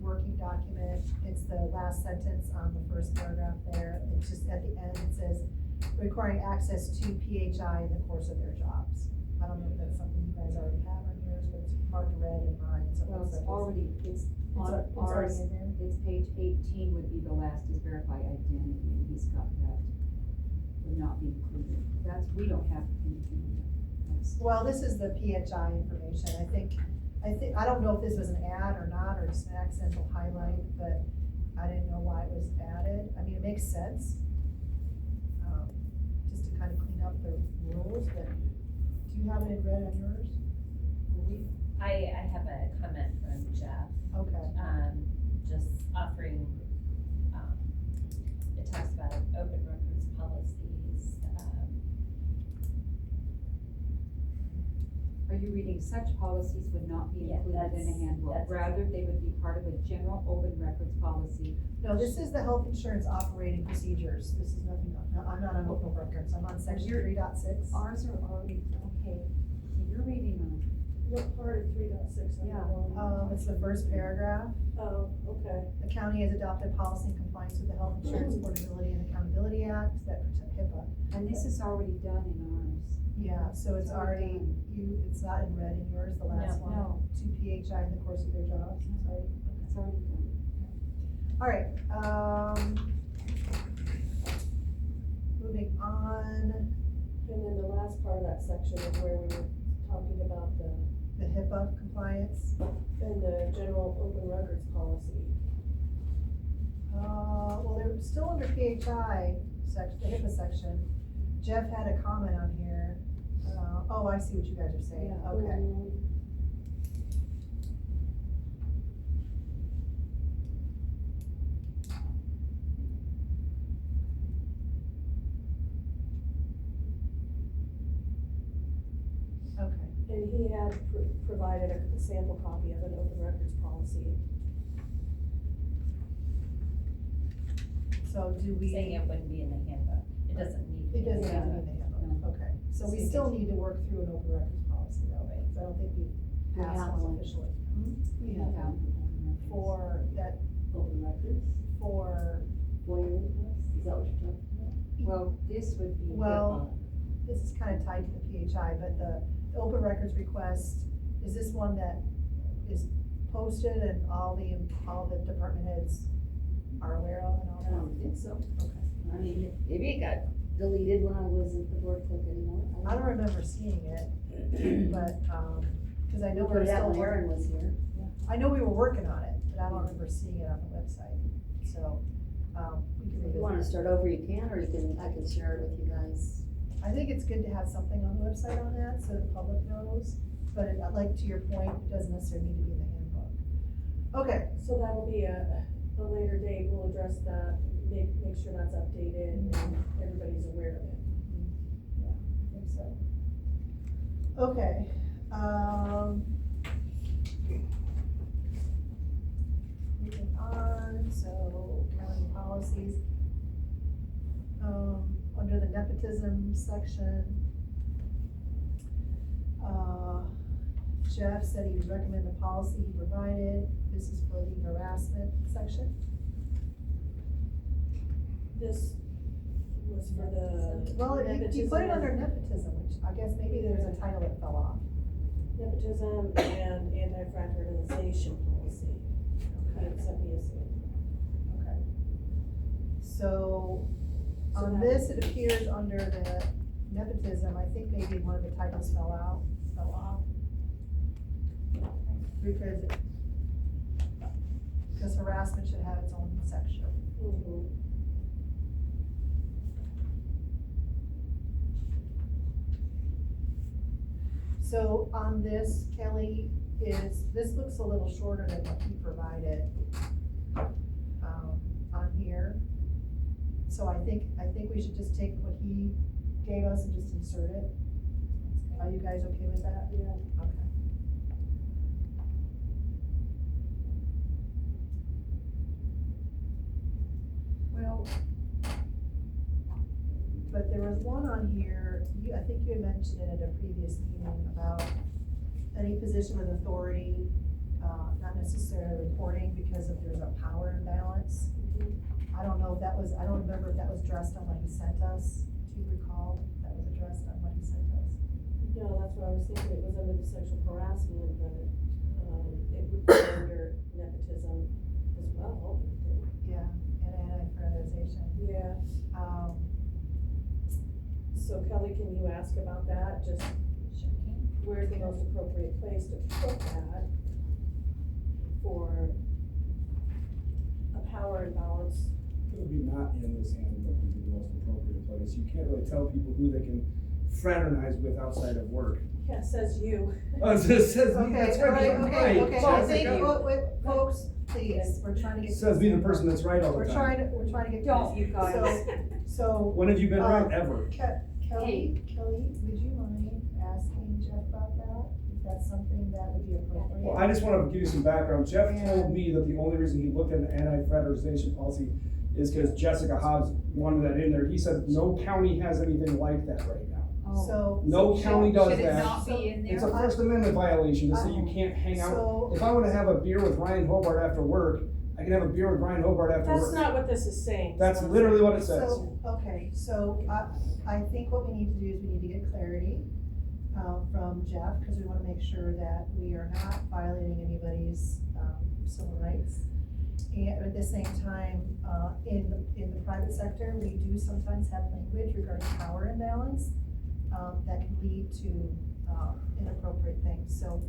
working document. It's the last sentence on the first paragraph there. It's just at the end, it says, requiring access to PHI in the course of their jobs. I don't know if that's something you guys already have on yours, but it's hard to read in mine, so. Well, it's already, it's on It's already ours, in there? it's page 18 would be the last is verify identity, and he's got that, would not be included. That's, we don't have anything in there. That's- Well, this is the PHI information. I don't know if this was an ad or not, or just an accidental highlight, but I didn't know why it was added. I mean, it makes sense. Just to kind of clean up the rules, but do you have it in red on yours? I have a comment from Jeff, Okay. just offering, it talks about open records policies, Are you reading such policies would not be Yeah, included in a that's- handbook? that's- Rather, they would be part of a general open records policy. No, this is the health insurance operating procedures. This is nothing, I'm not on open records. I'm on section You're- 3.6. Ours are already, okay, so you're reading on, What part of 3.6 are you Yeah. on? It's the first paragraph. Oh, okay. The county has adopted policy in compliance with the Health Insurance Portability and Accountability Act that protect HIPAA. and this is already done in ours. Yeah, so it's already, it's not in red in yours, the last one. No, To PHI in the course of their jobs, sorry. it's already done. All right, moving on, And then the last part of that section is where we were talking about the HIPAA compliance. and the general open records policy. Well, they're still under PHI section, the HIPAA section. Jeff had a comment on here. Oh, I see what you guys are saying, Yeah. okay. Okay, And he had provided a sample copy of an open records policy. so do we? saying it wouldn't be in the handbook, it doesn't need. to It be in doesn't the have to be handbook. in the handbook, okay. So we still need to work through an open records policy though, right? Because I don't think we've We passed have one one. officially. We have that. For that, Open records, for, FOIA requests, is that what you're talking about? Well, this would be. well, this is kind of tied to the PHI, but the open records request, is this one that is posted and all the department heads are aware of and all I that? don't think so. Okay. I mean, maybe it got deleted when I wasn't the board clerk anymore. I don't remember seeing it, but, cause I know We we're put it out still when Aaron working. was here. I know we were working on it, but I don't remember seeing it on the website, so, we can If you wanna revisit. start over, you can, or I can share it with you guys. I think it's good to have something on the website on that, so the public knows, but like to your point, it doesn't necessarily need to be in the handbook. Okay, So that'll be a later date, we'll address that, make sure that's updated and everybody's aware of it. I think so. Okay, moving on, so county policies. under the nepotism section, Jeff said he would recommend the policy he provided. This is for the harassment section. This was for the Well, you put it under nepotism, nepotism, which I guess maybe there's a title that fell off. nepotism and anti-fraternization policy. Okay. Exempt. Okay. So, So on that- this, it appears under the nepotism, I think maybe one of the titles fell off. Because harassment should have its own section. Mhm. So on this, Kelly, this looks a little shorter than what he provided, on here. So I think we should just take what he gave us and just insert it. Are you guys okay with that? Yeah. Okay. Well, But there was one on here, I think you had mentioned it at a previous meeting about any position with authority, not necessarily reporting because if there's a power imbalance. I don't know if that was, I don't remember if that was addressed on what he sent us. Do you recall if that was addressed on what he sent us? No, that's what I was thinking, it was under the sexual harassment, but, it would be under nepotism as well, I would think. Yeah, and anti-fraternization. Yeah, so Kelly, can you ask about that, just Sure can. where's the most appropriate place to put that for a power imbalance? It would be not in this handbook would be the most appropriate place. You can't really tell people who they can fraternize with outside of work. Yeah, says you. Oh, it says me, Okay, that's all right, right, you're okay, right. okay, I think, Jessica. wait, folks, please, we're trying to get. It says be the person that's right all the We're time. trying to get. don't you guys. So, When have you been right, Um, ever? Kelly, would you mind asking Jeff about that? If that's something that would be appropriate? Well, I just wanna give you some background. Jeff told me that the only reason he looked at an anti-fraternization policy is because Jessica Hobbs wanted that in there. He said no county has anything like that right now. So. No county does Should it that. not be in It's a there? First Amendment violation to say you can't hang out. So, If I wanna have a beer with Ryan Hobart after work, I can have a beer with Ryan Hobart after That's work. not what this is saying. That's literally what it says. okay, so I think what we need to do is we need to get clarity, from Jeff, because we wanna make sure that we are not violating anybody's, civil rights. And at the same time, in the private sector, we do sometimes have language regarding power imbalance, that can lead to, inappropriate things. So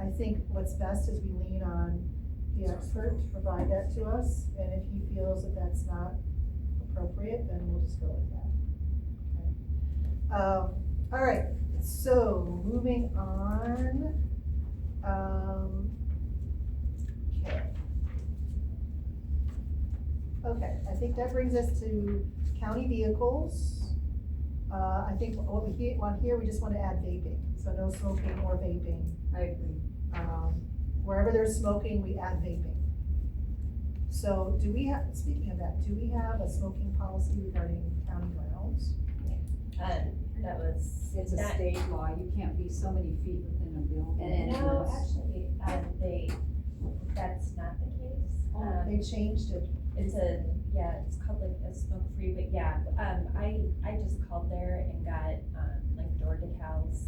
I think what's best is we lean on the expert to provide that to us, and if he feels that that's not appropriate, then we'll just go with that. Okay. All right, so moving on, okay. Okay, I think that brings us to county vehicles. I think what we want here, we just want to add vaping, so no smoking or vaping. I agree. Wherever there's smoking, we add vaping. So do we have, speaking of that, do we have a smoking policy regarding county grounds? That was. It's a not- state law, you can't be so many feet within a building. No, actually, that's not the case. They changed it. It's it's called like a smoke-free, but yeah, I just called there and got, like door decals,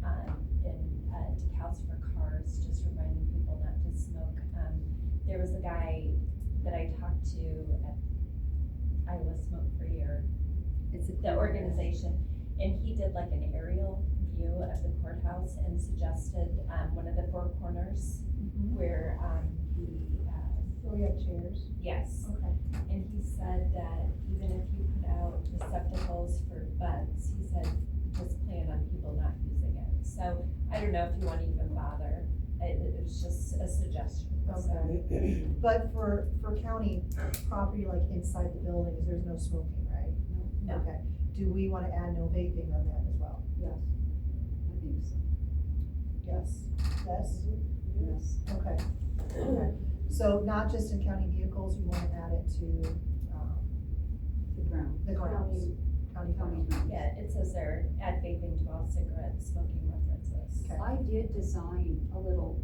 and decals for cars, just reminding people not to smoke. There was a guy that I talked to at Iowa Smoke Free, or It's a the organization, and he did like an aerial view of the courthouse and suggested, one of the four corners where, So we have chairs. yes. Okay. And he said that even if you put out receptacles for butts, he said, just plan on people not using it. So I don't know if you wanna even bother, it was just a suggestion. Okay. But for county property, like inside the buildings, there's no smoking, right? No. Okay. Do we wanna add no vaping on that as well? Yes. I think so. Yes. Yes? Yes. Okay. Okay. So not just in county vehicles, you wanna add it to, The ground. the grounds? county County. plan. Yeah, it says there, add vaping to all cigarette smoking references. Okay. I did design a little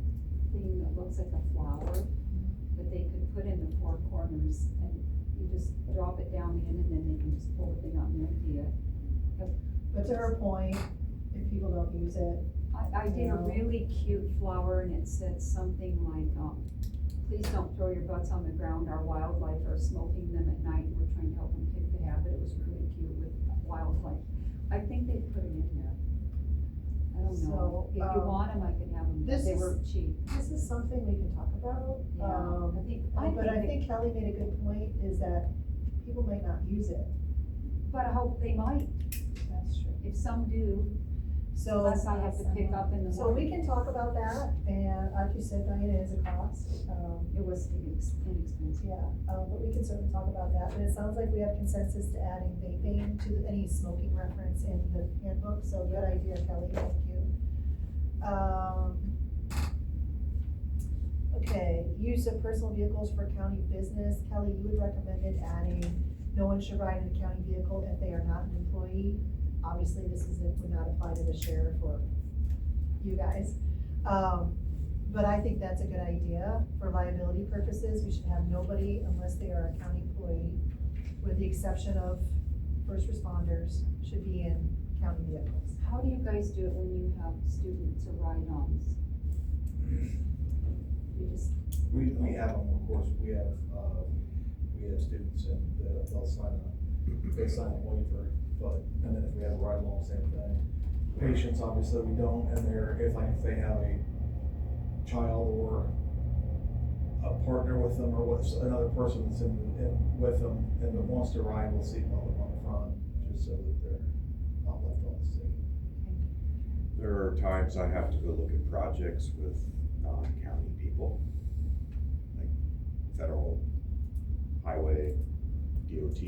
thing that looks like a flower that they could put in the four corners, and you just drop it down in, and then they can just pull the thing out and empty it. But to her point, if people don't use it, I did a really cute flower, and it said something like, please don't throw your butts on the ground, our wildlife are smoking them at night, and we're trying to help them kick the habit. It was really cute with wildlife. I think they put them in there. I don't know, So, if you want them, I could have them, this they is- were cheap. this is something we can talk about. But I think Kelly made a good point, is that people might not use it. But I hope they might, That's true. if some do, So, unless I have to pick up in the so we morning. can talk about that, and like you said, Diana, it is a cost. It was inexpensive. Yeah, but we can certainly talk about that, but it sounds like we have consensus to adding vaping to any smoking reference in the handbook, so good idea, Kelly, thank you. Okay, use of personal vehicles for county business, Kelly, you had recommended adding, no one should ride in a county vehicle if they are not an employee. Obviously, this would not apply to the sheriff or you guys. But I think that's a good idea. For liability purposes, we should have nobody unless they are a county employee, with the exception of first responders, should be in county vehicles. How do you guys do it when you have students or ride-ons? You just, We have them, of course, we have students and they'll sign a waiver, but, and then if we have a ride along, same thing. Patients, obviously, we don't, and if they have a child or a partner with them, or with another person that's in with them, and that wants to ride, we'll seatbelt them on the front, just so that they're not left on the seat. There are times I have to go look at projects with non-county people, like federal highway, DOT,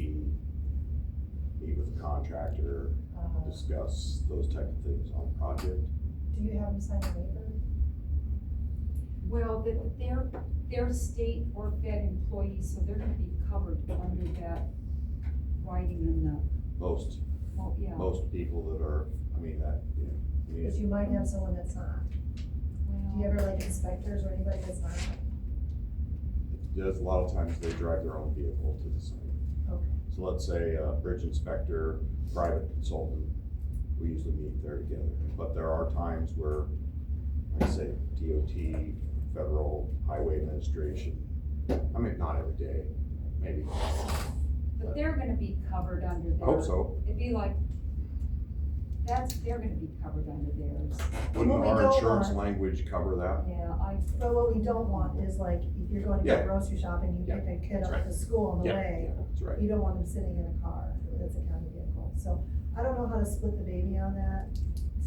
meet with a contractor, discuss those type of things on a project. Do you have them sign a waiver? well, they're state or Fed employees, so they're gonna be covered under that writing in the, Most yeah. most people that are, I mean, that, you know, I mean, Because you might have someone that's not. Do you ever like inspectors or anybody that's not? there's a lot of times they drive their own vehicle to the site. Okay. So let's say a bridge inspector, private consultant, we usually meet there together. But there are times where, like I say, DOT, Federal Highway Administration, I mean, not every day, maybe. But they're gonna be covered under I there. hope so. It'd be like, they're gonna be covered under theirs. Wouldn't What we our don't insurance want- language cover that? Yeah, But what we don't want is like, if you're going to Yeah. go grocery shopping, you Yeah, pick a kid that's up right. at the school on the Yeah, way. yeah, that's right. You don't want them sitting in a car that's a county vehicle. So I don't know how to split the baby on that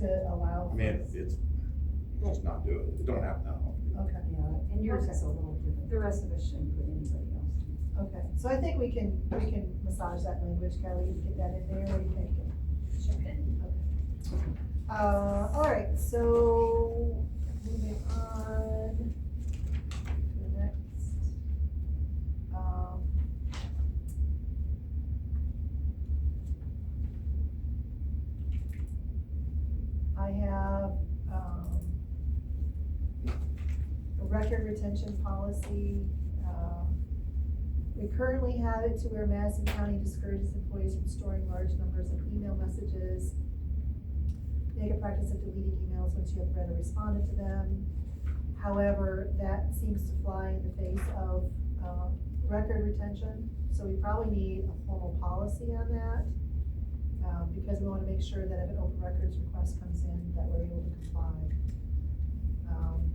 to allow. I mean, it's just not do it. It don't happen that often. Okay, yeah, and yours is a little different. The rest of us shouldn't put anybody else to. okay. So I think we can massage that language, Kelly, get that in there. What do you think? Sure can. Okay. All right, so moving on to the next. I have, a record retention policy. We currently have it to where Madison County discourages employees from storing large numbers of email messages. Make a practice of deleting emails once you have read or responded to them. However, that seems to fly in the face of, record retention, so we probably need a formal policy on that. Because we wanna make sure that if an open records request comes in, that we're able to comply.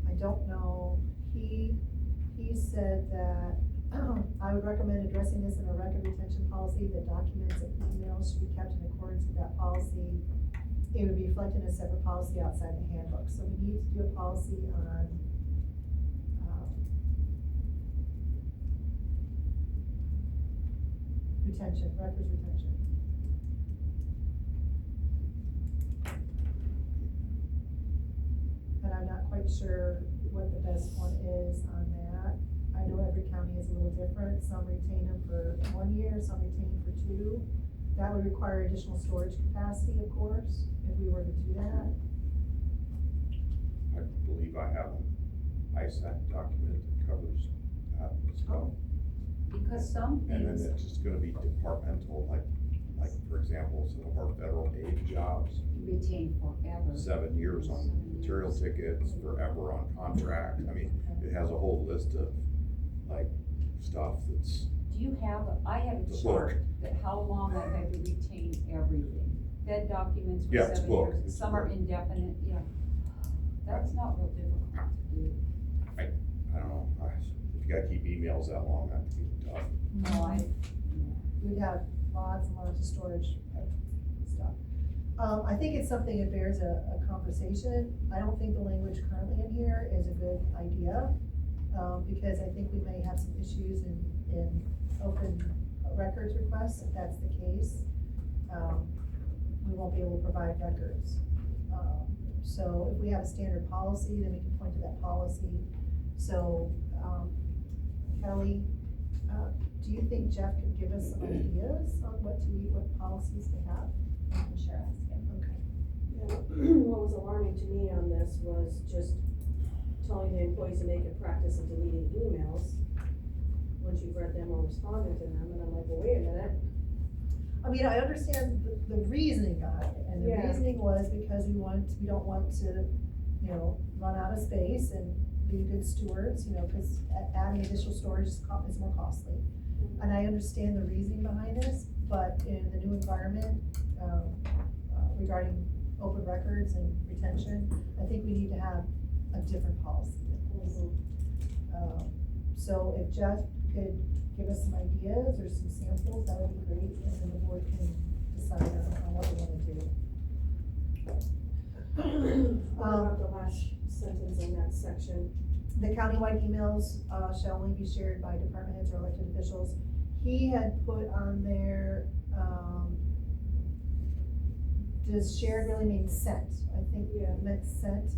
I don't know, he said that, I would recommend addressing this in a record retention policy, that documents and emails should be kept in accordance with that policy. It would be reflected in a separate policy outside the handbook, so we need to do a policy on, retention, records retention. And I'm not quite sure what the best one is on that. I know every county is a little different, some retain them for 1 year, some retain for 2. That would require additional storage capacity, of course, if we were to do that. I believe I have an ISAC document that covers that as well. Because some And then things, it's just gonna be departmental, like, for example, some of our federal aid jobs, retain forever. 7 years on 7 material years. tickets, forever on contract. I mean, it has a whole list of, like, stuff that's, Do you have, I have a The chart that how long I've had to retain everything. Fed documents for Yeah, it's 7 booked. years, It's some are booked. indefinite, yeah. That's not real difficult to do. I don't know, if you gotta keep emails that long, that'd be tough. No, We'd have lots and lots of storage stuff. I think it's something that bears a conversation. I don't think the language currently in here is a good idea, because I think we may have some issues in open records requests, if that's the case. We won't be able to provide records. So if we have a standard policy, then we can point to that policy. So, Kelly, do you think Jeff could give us some ideas on what policies to have? I can sure ask him. Okay. What was alarming to me on this was just telling the employees to make a practice of deleting emails once you've read them or responded to them, and I'm like, well, wait a minute. I mean, I understand the reasoning behind it, and the Yeah. reasoning was because we don't want to, run out of space and be good stewards, because adding additional storage is more costly. And I understand the reasoning behind this, but in the new environment, regarding open records and retention, I think we need to have a different policy in place. So if Jeff could give us some ideas or some samples, that would be great, and then the board can decide on what we wanna do. What about the last sentence in that section? The countywide emails, shall only be shared by department heads or elected officials. He had put on there, does shared really mean sent? I think Yeah. it meant sent.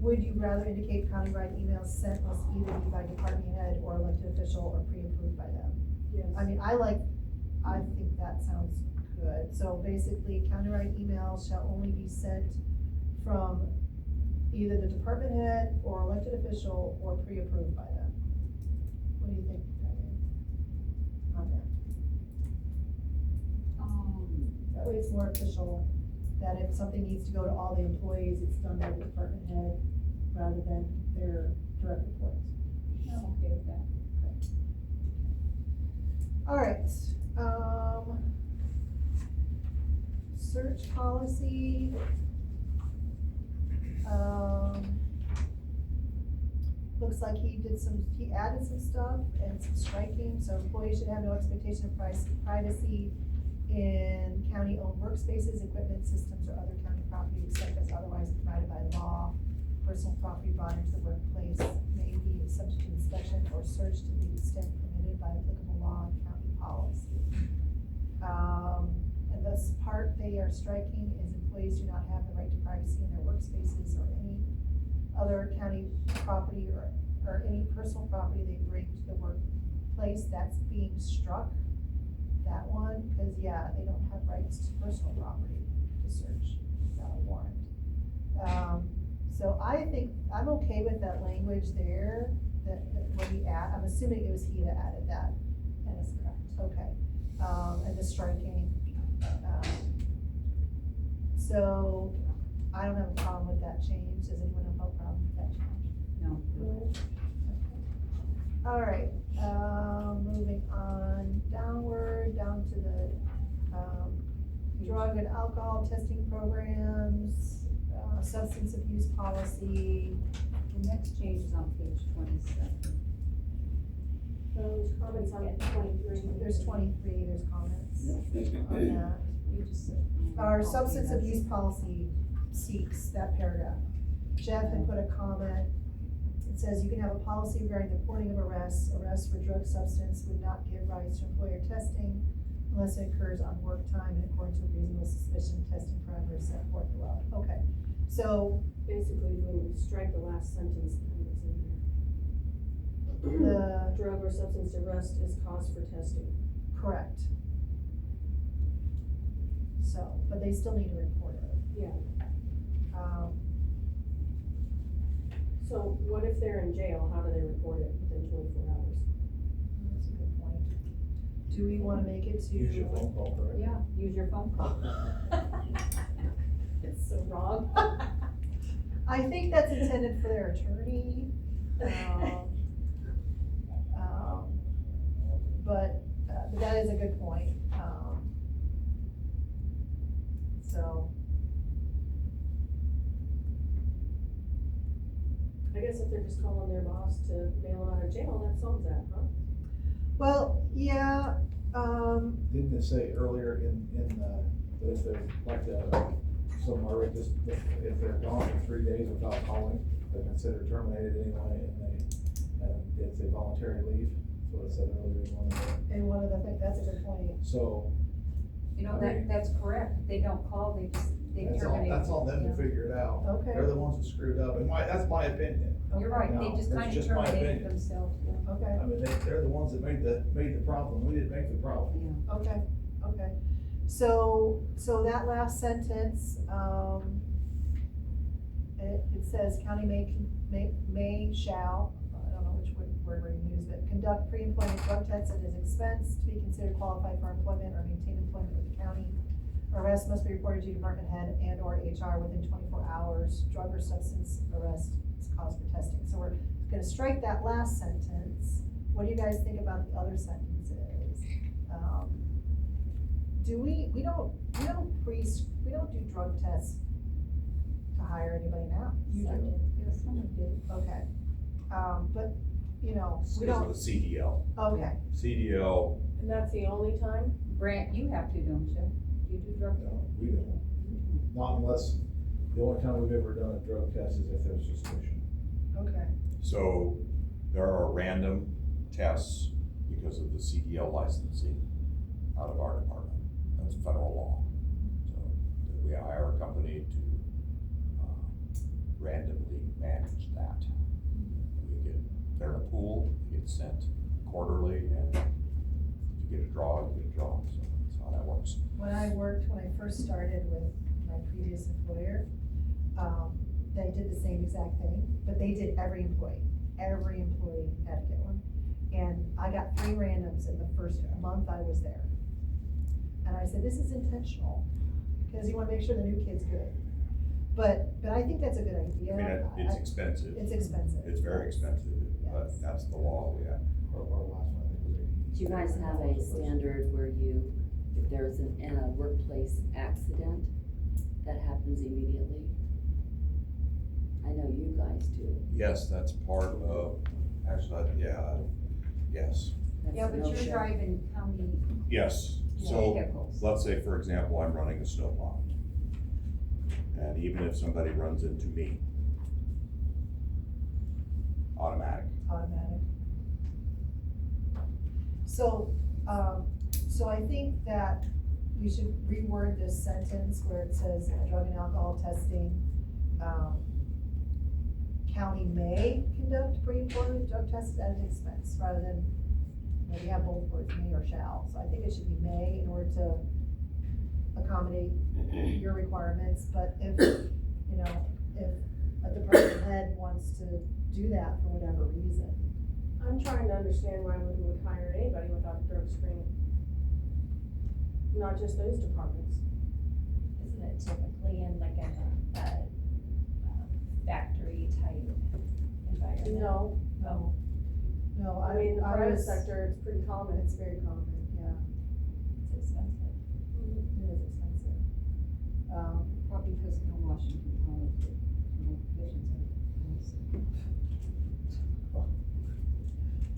Would you rather indicate countywide emails sent must either be by department head or elected official or pre-approved by them? Yes. I mean, I think that sounds good. So basically, countywide emails shall only be sent from either the department head or elected official or pre-approved by them. What do you think, Diane? On that? That way it's more official, that if something needs to go to all the employees, it's done by the department head rather than their direct reports. I'm okay with that. All right, search policy. Looks like he added some stuff and some striking, so employees should have no expectation of privacy in county-owned workspaces, equipment, systems, or other county property except as otherwise provided by law. Personal property brought into the workplace may be subject to inspection or search to the extent permitted by applicable law and county policy. And this part they are striking is employees do not have the right to privacy in their workspaces or any other county property or any personal property they bring to the workplace. That's being struck, that one, because they don't have rights to personal property to search without a warrant. So I think, I'm okay with that language there, that what he added, I'm assuming it was he that added that. That is correct. Okay, and the striking. So I don't have a problem with that change. Does anyone have a problem with that change? No. All right, moving on downward, down to the, drug and alcohol testing programs, substance abuse policy. The next change is on page 27. There's comments on 23. There's 23, there's comments on that. You just said. Our substance abuse policy seeks that paragraph. Jeff had put a comment, it says you can have a policy regarding the reporting of arrests. Arrests for drug substance would not give rise to employer testing unless it occurs on work time in accordance with reasonable suspicion testing parameters set forth below. Okay, so Basically, when we strike the last sentence that's in there. the, Drug or substance arrest is cause for testing. correct. So, but they still need to report it. Yeah. Um, So what if they're in jail, how do they report it within 24 hours? That's a good point. Do we wanna make it to? Use your phone call, correct? Yeah, use your phone call. It's so wrong. I think that's intended for their attorney. But that is a good point. So, I guess if they're just calling their boss to bail them out of jail, that solves that, huh? well, yeah, Didn't it say earlier that if they're like somewhere, just, if they're gone for 3 days without calling, they're considered terminated anyway, and if they voluntarily leave, that's what it said earlier in one of the, and one of the things, that's a good point. so. You know, that's correct. If they don't call, they terminate. That's all them to Yeah. figure it out. Okay. They're the ones that screwed up, and that's my opinion. You're right, No, they just that's kind of just my terminated opinion. themselves. Yeah. Okay, I mean, they're the ones that made the problem, we didn't make the problem. okay. So that last sentence, it says county shall, I don't know which word we're gonna use, but conduct pre-employment drug tests at his expense to be considered qualified for employment or maintain employment with the county. Arrest must be reported to department head and or HR within 24 hours. Drug or substance arrest is cause for testing. So we're gonna strike that last sentence. What do you guys think about the other sentences? We don't do drug tests to hire anybody now. You do. Yes, someone did. Okay. But, we Because don't, of the CDL. okay. CDL, And that's the only time? Brant, you have to, don't you? You do drug tests? No, we don't, not unless, the only time we've ever done a drug test is if there's suspicion. Okay. so there are random tests because of the CDL licensing out of our department. That's federal law. So we hire a company to randomly manage that. They're in a pool, they get sent quarterly, and if you get a draw, you get a draw. So that's how that works. When I first started with my previous employer, they did the same exact thing, but they did every employee had to get one. And I got 3 randoms in the first month I was there. And I said, this is intentional, because you wanna make sure the new kid's good. But I think that's a good idea. I mean, it's expensive. It's expensive. It's very expensive, but Yes. that's the law, yeah. Our last one, I think, was 80. Do you guys have a standard where if there's a workplace accident, that happens immediately? I know you guys do. Yes, that's part of, actually, yes. That's Yeah, but no you're show. driving county Yes, so vehicles. let's say, for example, I'm running a snowplow. And even if somebody runs into me, automatic. So I think that we should reword this sentence where it says drug and alcohol testing, county may conduct pre-employment drug tests at its expense, rather than, we have both words, may or shall. So I think it should be may in order to accommodate your requirements, but if a department head wants to do that for whatever reason. I'm trying to understand why we would hire anybody without a drug screen. Not just those departments. Isn't it typically in like a factory type environment? No, No, I mean, the private was- sector, it's pretty common. It's very common, yeah, It's expensive. it is expensive. Probably because no Washington politics, no provisions are.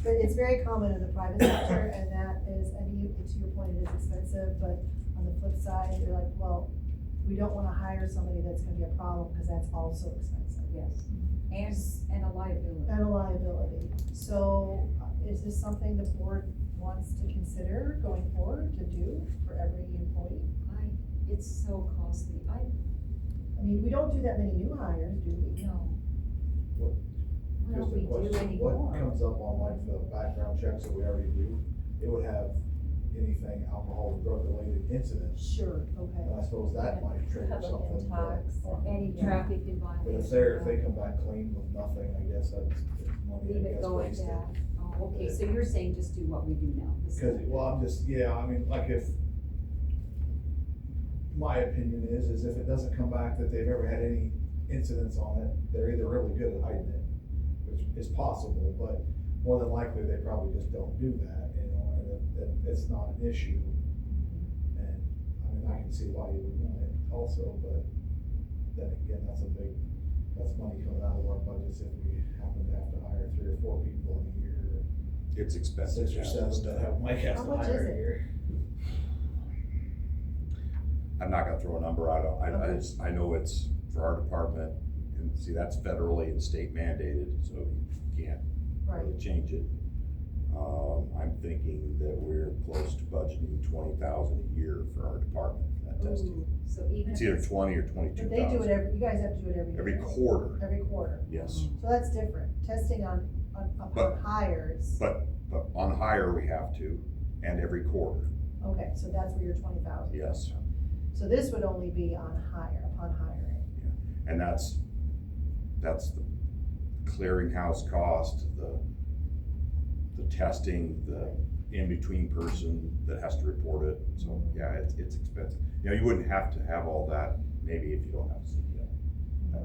But it's very common in the private sector, and that is, to your point, it is expensive, but on the flip side, they're like, well, we don't wanna hire somebody that's gonna be a problem, cause that's also expensive. Yes, and a liability. And a liability. So, is this something the board wants to consider going forward to do for every employee? It's so costly. I mean, we don't do that many new hires, do we? No. What- Well, Just a we do question, what anymore. comes up on like the background checks that we already do? It would have anything alcohol or drug related incidents. Sure, okay. And I suppose that might trigger Public something, but, intox. Any Yeah. traffic in but violation. if they come back clean with nothing, I guess that's money, Leave I it guess, go at wasted. that. Oh, okay, so you're saying just do what we do now. Because, well, I'm just, yeah, I mean, like if, my opinion is if it doesn't come back that they've ever had any incidents on it, they're either really good at hiding it, which is possible, but more than likely, they probably just don't do that, you know, and it's not an issue. And, I mean, I can see why you would want it also, but then again, that's money coming out of our budgets if we happen to have to hire 3 or 4 people in a year. It's expensive. 6 or to have 7 this that done. have, Mike has How to much hire is a it? year. I'm not gonna throw a number out, I know it's for our department, and see, that's federally and state mandated, so you can't really Right, change it. I'm thinking that we're close to budgeting 20,000 a year for our department for that testing. Ooh, so even It's if either it's 20 or but 22,000. they do it you guys have to do it every year. Every quarter, Every quarter. yes, So that's different. Testing on But- upon hires. but on hire we have to, and every quarter, Okay, so that's where your 20,000. yes. So this would only be on upon hiring. And that's the clearinghouse cost, the testing, the in-between person that has to report it, so, yeah, it's expensive. You know, you wouldn't have to have all that, maybe if you don't have a CDL.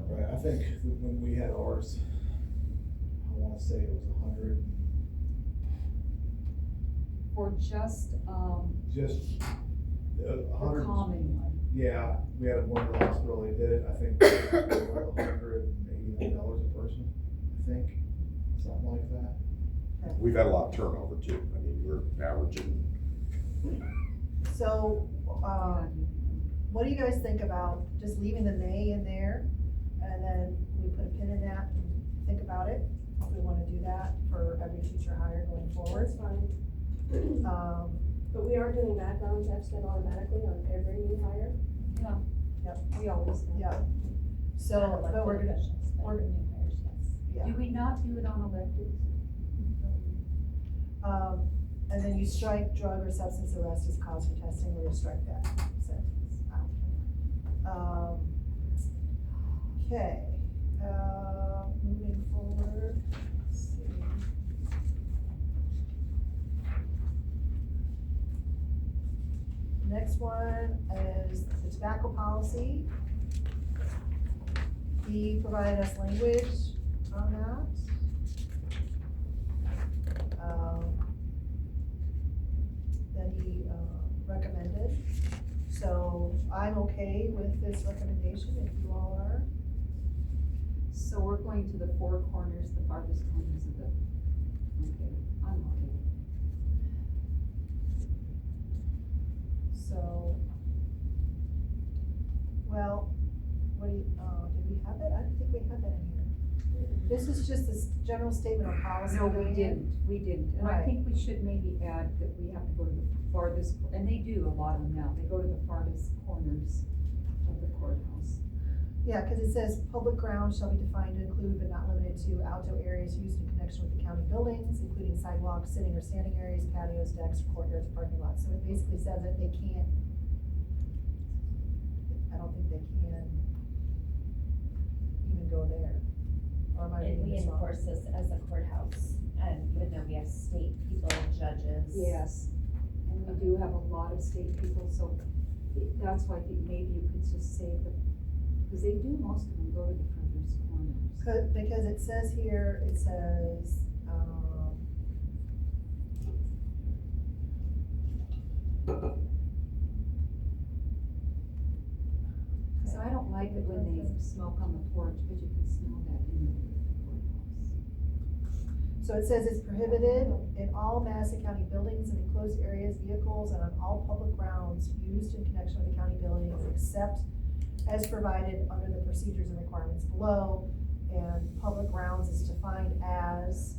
Right, I think when we had ours, I wanna say it was 100, for just, the the 100. common one. Yeah, we had one at the hospital, they did it, I think, they were $189 a person, I think, something like that. We've had a lot of turnover too, I mean, we're averaging, So, what do you guys think about just leaving the may in there? And then we put a pin in that and think about it, if we wanna do that for every future hire going forward. That's fine, but we are doing background checks then automatically on every new hire. We always do. Yeah. So, but we're gonna, we're- New hires, yes. yeah. Do we not do it on elected? And then you strike drug or substance arrest as cause for testing, or you strike that sentence out. Okay, moving forward, let's see. Next one is the tobacco policy. He provided us language on that. That he recommended. So I'm okay with this recommendation if you all are. So we're going to the 4 corners, the farthest corners of the, okay, I'm okay. So, well, what do you, did we have it? I don't think we had that in here. This is just this general statement of policy. No, we didn't, and I Right. think we should maybe add that we have to go to the farthest, and they do a lot of them now, they go to the farthest corners of the courthouse. Yeah, cause it says, public grounds shall be defined to include but not limited to outdoor areas used in connection with the county buildings, including sidewalks, sitting or standing areas, patios, decks, courtyards, parking lots. So it basically says that they can't, I don't think they can even go there. Or am I And reading we this wrong? enforce this as a courthouse, and even though we have state people, judges. Yes, and we do have a lot of state people, so that's why I think maybe you could just say the, because they do, most of them go to the farthest corners. Because it says here, it says, Cause I don't like it when they smoke on the porch, but you can smell that in the courthouse. so it says it's prohibited in all Madison County buildings and enclosed areas, vehicles, and on all public grounds used in connection with the county buildings, except as provided under the procedures and requirements below. And public grounds is defined as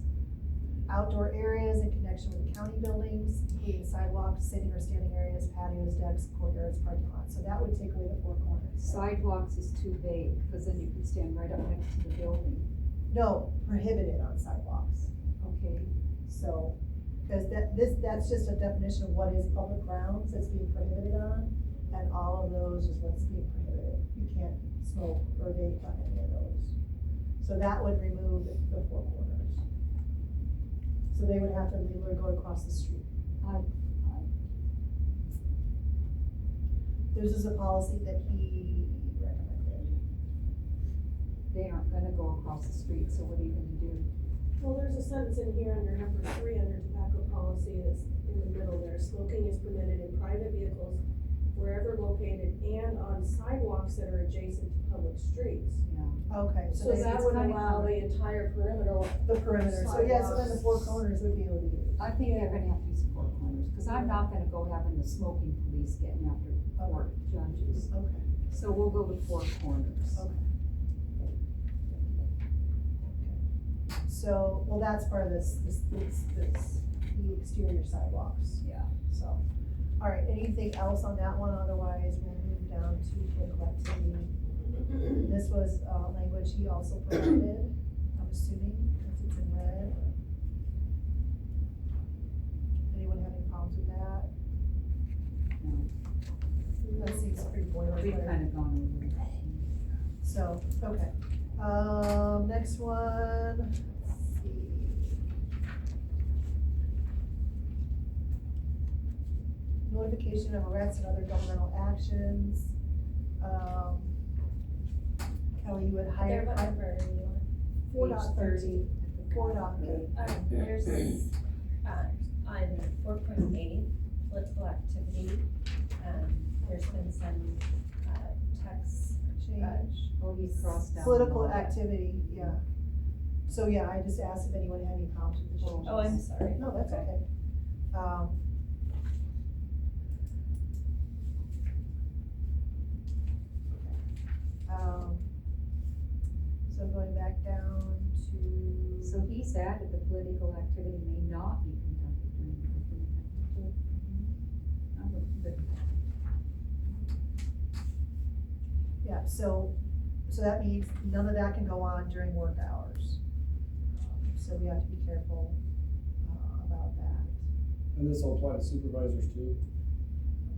outdoor areas in connection with the county buildings, including sidewalks, sitting or standing areas, patios, decks, courtyards, parking lots. So that would take away the 4 corners. Sidewalks is too vague, cause then you could stand right up next to the building, No, prohibited on sidewalks. okay? So Because that's just a definition of what is public grounds that's being prohibited on, and all of those is what's being prohibited. You can't smoke or vape on any of those. So that would remove the four corners. So they would have to legally go across the street. This is a policy that he recommended. They aren't gonna go across the street, so what are you gonna do? Well, there's a sentence in here under number 3 under tobacco policy that's in the middle there. Smoking is permitted in private vehicles wherever located and on sidewalks that are adjacent to public streets. Okay, So they- that would allow the entire perimeter. the perimeter, so yeah, so then the four corners would be illegal. I think they're gonna have to use four corners, cause I'm not gonna go having the smoking police getting after court judges. Okay. So we'll go to four corners. Okay. So, well, that's part of this, the exterior sidewalks. Yeah. So, all right, anything else on that one? Otherwise, we'll move down to political activity. This was, language he also provided, I'm assuming, since it's in red. Anyone have any problems with that? No. That seems pretty boilerplate. We've kinda gone over it. So, okay, next one, let's see. Notification of arrests and other governmental actions. Kelly, you had There, hired. what number are you on? 4.30, 4.8. There's, on 4.8, political activity, there's been some, text, Change. Oh, he crossed out. Political activity, yeah. So, yeah, I just asked if anyone had any problems with the changes. oh, I'm sorry. No, that's okay. So going back down to. So he's added the political activity may not be conducted during the open meeting. I'm good. Yeah, so that means none of that can go on during work hours. So we have to be careful, about that. And this will apply to supervisors too?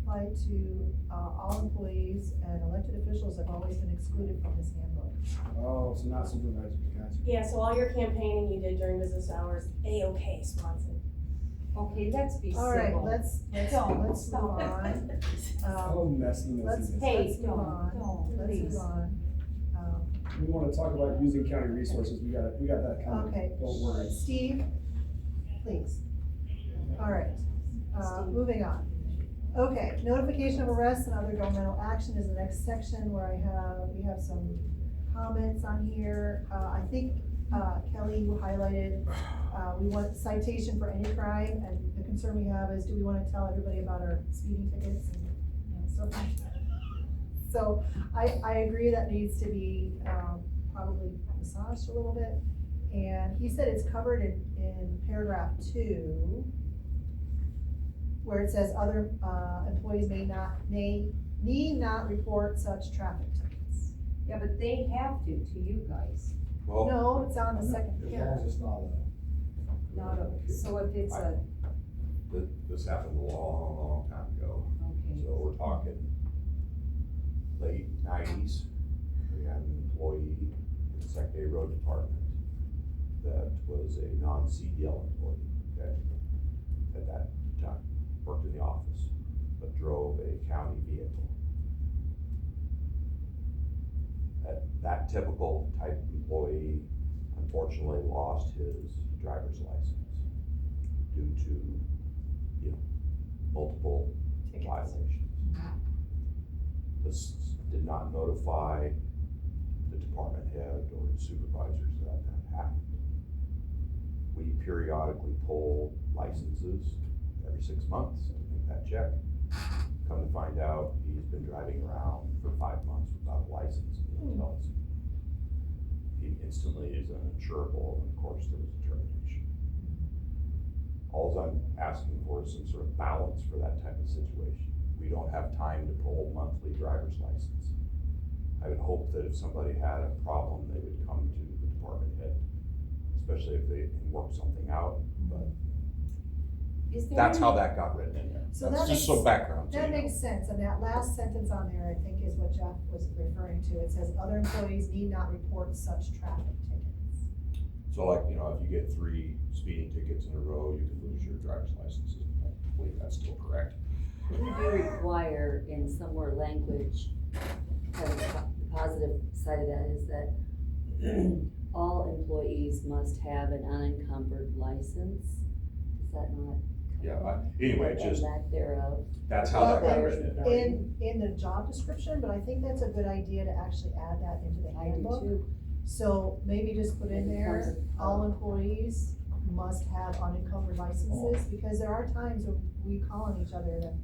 Apply to, all employees and elected officials have always been excluded from this handbook. Oh, so not supervisors, gotcha. Yeah, so all your campaigning you did during business hours, A-okay, Swanson. Okay, let's be civil. All right, let's Don't move stop. on. Oh, messy. Let's, Hey, let's move on. don't, Let's please. move on. We wanna talk about using county resources, we got that coming, Okay. don't worry. Steve, please. All right, moving on. Okay, notification of arrests and other governmental action is the next section where we have some comments on here. I think, Kelly, you highlighted, we want citation for any crime, and the concern we have is, do we wanna tell everybody about our speeding tickets and stuff like that? So, I agree that needs to be, probably massaged a little bit. And he said it's covered in paragraph 2, where it says other, employees need not report such traffic tickets. Yeah, but they have to you guys. Well, No, it's on the second As long paragraph. as it's not Not a, so if it's a, this happened a long, long time ago, okay. so we're talking late 90s. We had an employee in the Secretary Road Department that was a non-CDL employee, okay? At that time, worked in the office, but drove a county vehicle. That typical type of employee unfortunately lost his driver's license due to, multiple Tickets. violations. This did not notify the department head or the supervisors that happened. We periodically pull licenses every 6 months to make that check. Come to find out, he's been driving around for 5 months without a license, and no tells him. He instantly is uninsurable, and of course, there was a termination. All I'm asking for is some sort of balance for that type of situation. We don't have time to pull monthly driver's license. I would hope that if somebody had a problem, they would come to the department head, especially if they can work something out, but Is there That's how any- that got written in there. So That's that just makes- so background. so That you know. makes sense, and that last sentence on there, I think, is what Jeff was referring to. It says, other employees need not report such traffic tickets. So like, you know, if you get 3 speeding tickets in a row, you can lose your driver's license. I believe that's still correct. We do require in somewhere language, kind of the positive side of that is that all employees must have an unencumbered license. Is that not? Yeah, anyway, Or just, lack thereof. that's how that got Well, written in there. In the job description, but I think that's a good idea to actually add that into the I do handbook. too. So maybe just put in It there, becomes- all employees must have unencumbered licenses, because there are times when we call on each other and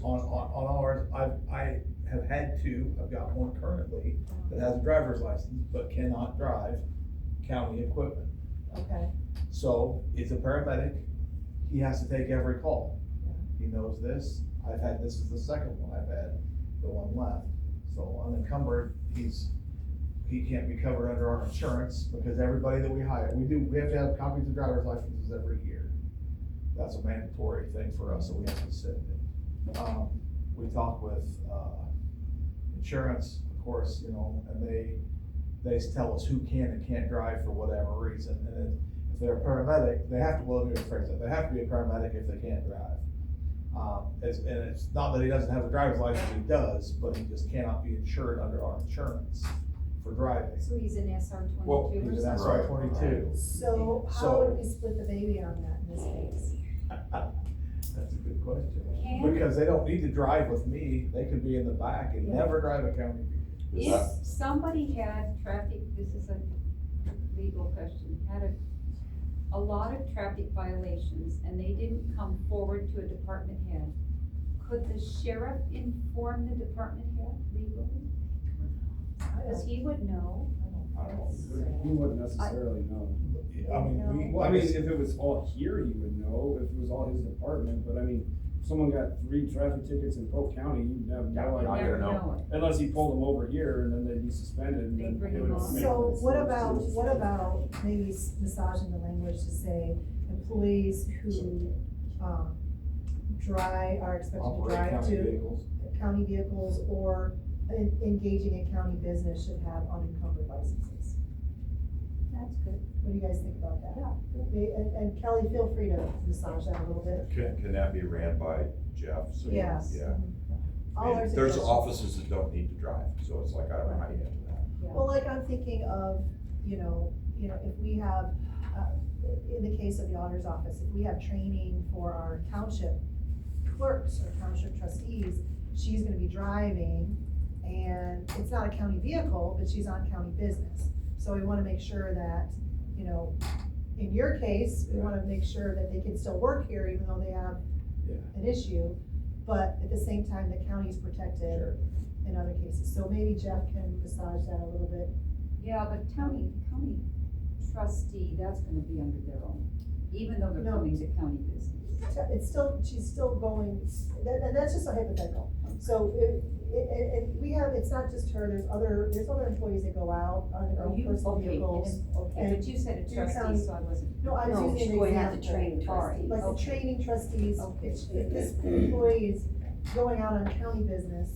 On ours, I have had 2, I've got one currently that has a driver's license, but cannot drive county equipment. okay, So, he's a paramedic, he has to take every call. He knows this, this is the second one I've had, the one left. So unencumbered, he can't be covered under our insurance, because everybody that we hire, we have to have copies of driver's licenses every year. That's a mandatory thing for us, so we have to send it. We talk with, insurance, of course, you know, and they tell us who can and can't drive for whatever reason, and then if they're a paramedic, they have to, well, let me rephrase that, they have to be a paramedic if they can't drive. And it's not that he doesn't have a driver's license, he does, but he just cannot be insured under our insurance for driving. So he's an SR Well, 22 or He's an something? SR 22. so how So- would we split the baby on that in this case? That's a good question. Can- Because they don't need to drive with me, they could be in the back and never drive a county vehicle. Is If that- somebody had traffic, this is a legal question, had a lot of traffic violations and they didn't come forward to a department head, could the sheriff inform the department head legally? Cause he would know. I don't know. He wouldn't necessarily know. I mean, Well, I mean, if it was all here, he would know, if it was all his department, but I mean, if someone got 3 traffic tickets in Polk County, you'd have Yeah, no I idea. Never don't know. know it. Unless he pulled them over here and then they'd be suspended and They then bring it them would on. make So sense. what about maybe massaging the language to say employees who, are expected to Operate drive county to vehicles. county vehicles or engaging in county business should have unencumbered licenses. That's good. What do you guys think about that? Yeah. And Kelly, feel free to massage that a little bit. Can that be ran by Jeff? So, Yes. Yeah. All our And there's suggestions. offices that don't need to drive, so it's like, I don't know how you get to that. Well, like I'm thinking of, you know, if we have, in the case of the auditor's office, if we have training for our township clerks or township trustees, she's gonna be driving, and it's not a county vehicle, but she's on county business. So we wanna make sure that, you know, in your case, we wanna make sure that they can still work here even though they have Yeah. an issue, but at the same time, the county's protected Sure. in other cases. So maybe Jeff can massage that a little bit. Yeah, but county trustee, that's gonna be under their own, even though they're No. coming to county business. It's still, she's still going, and that's just a hypothetical. So, and we have, it's not just her, there's other employees that go out on their own You- personal okay, vehicles. Okay, but you said a do trustee, county- so I wasn't. No, I was No, using she's an going out to example. train trustees. Like the Okay. training trustees, Okay. if this employee is going out on county business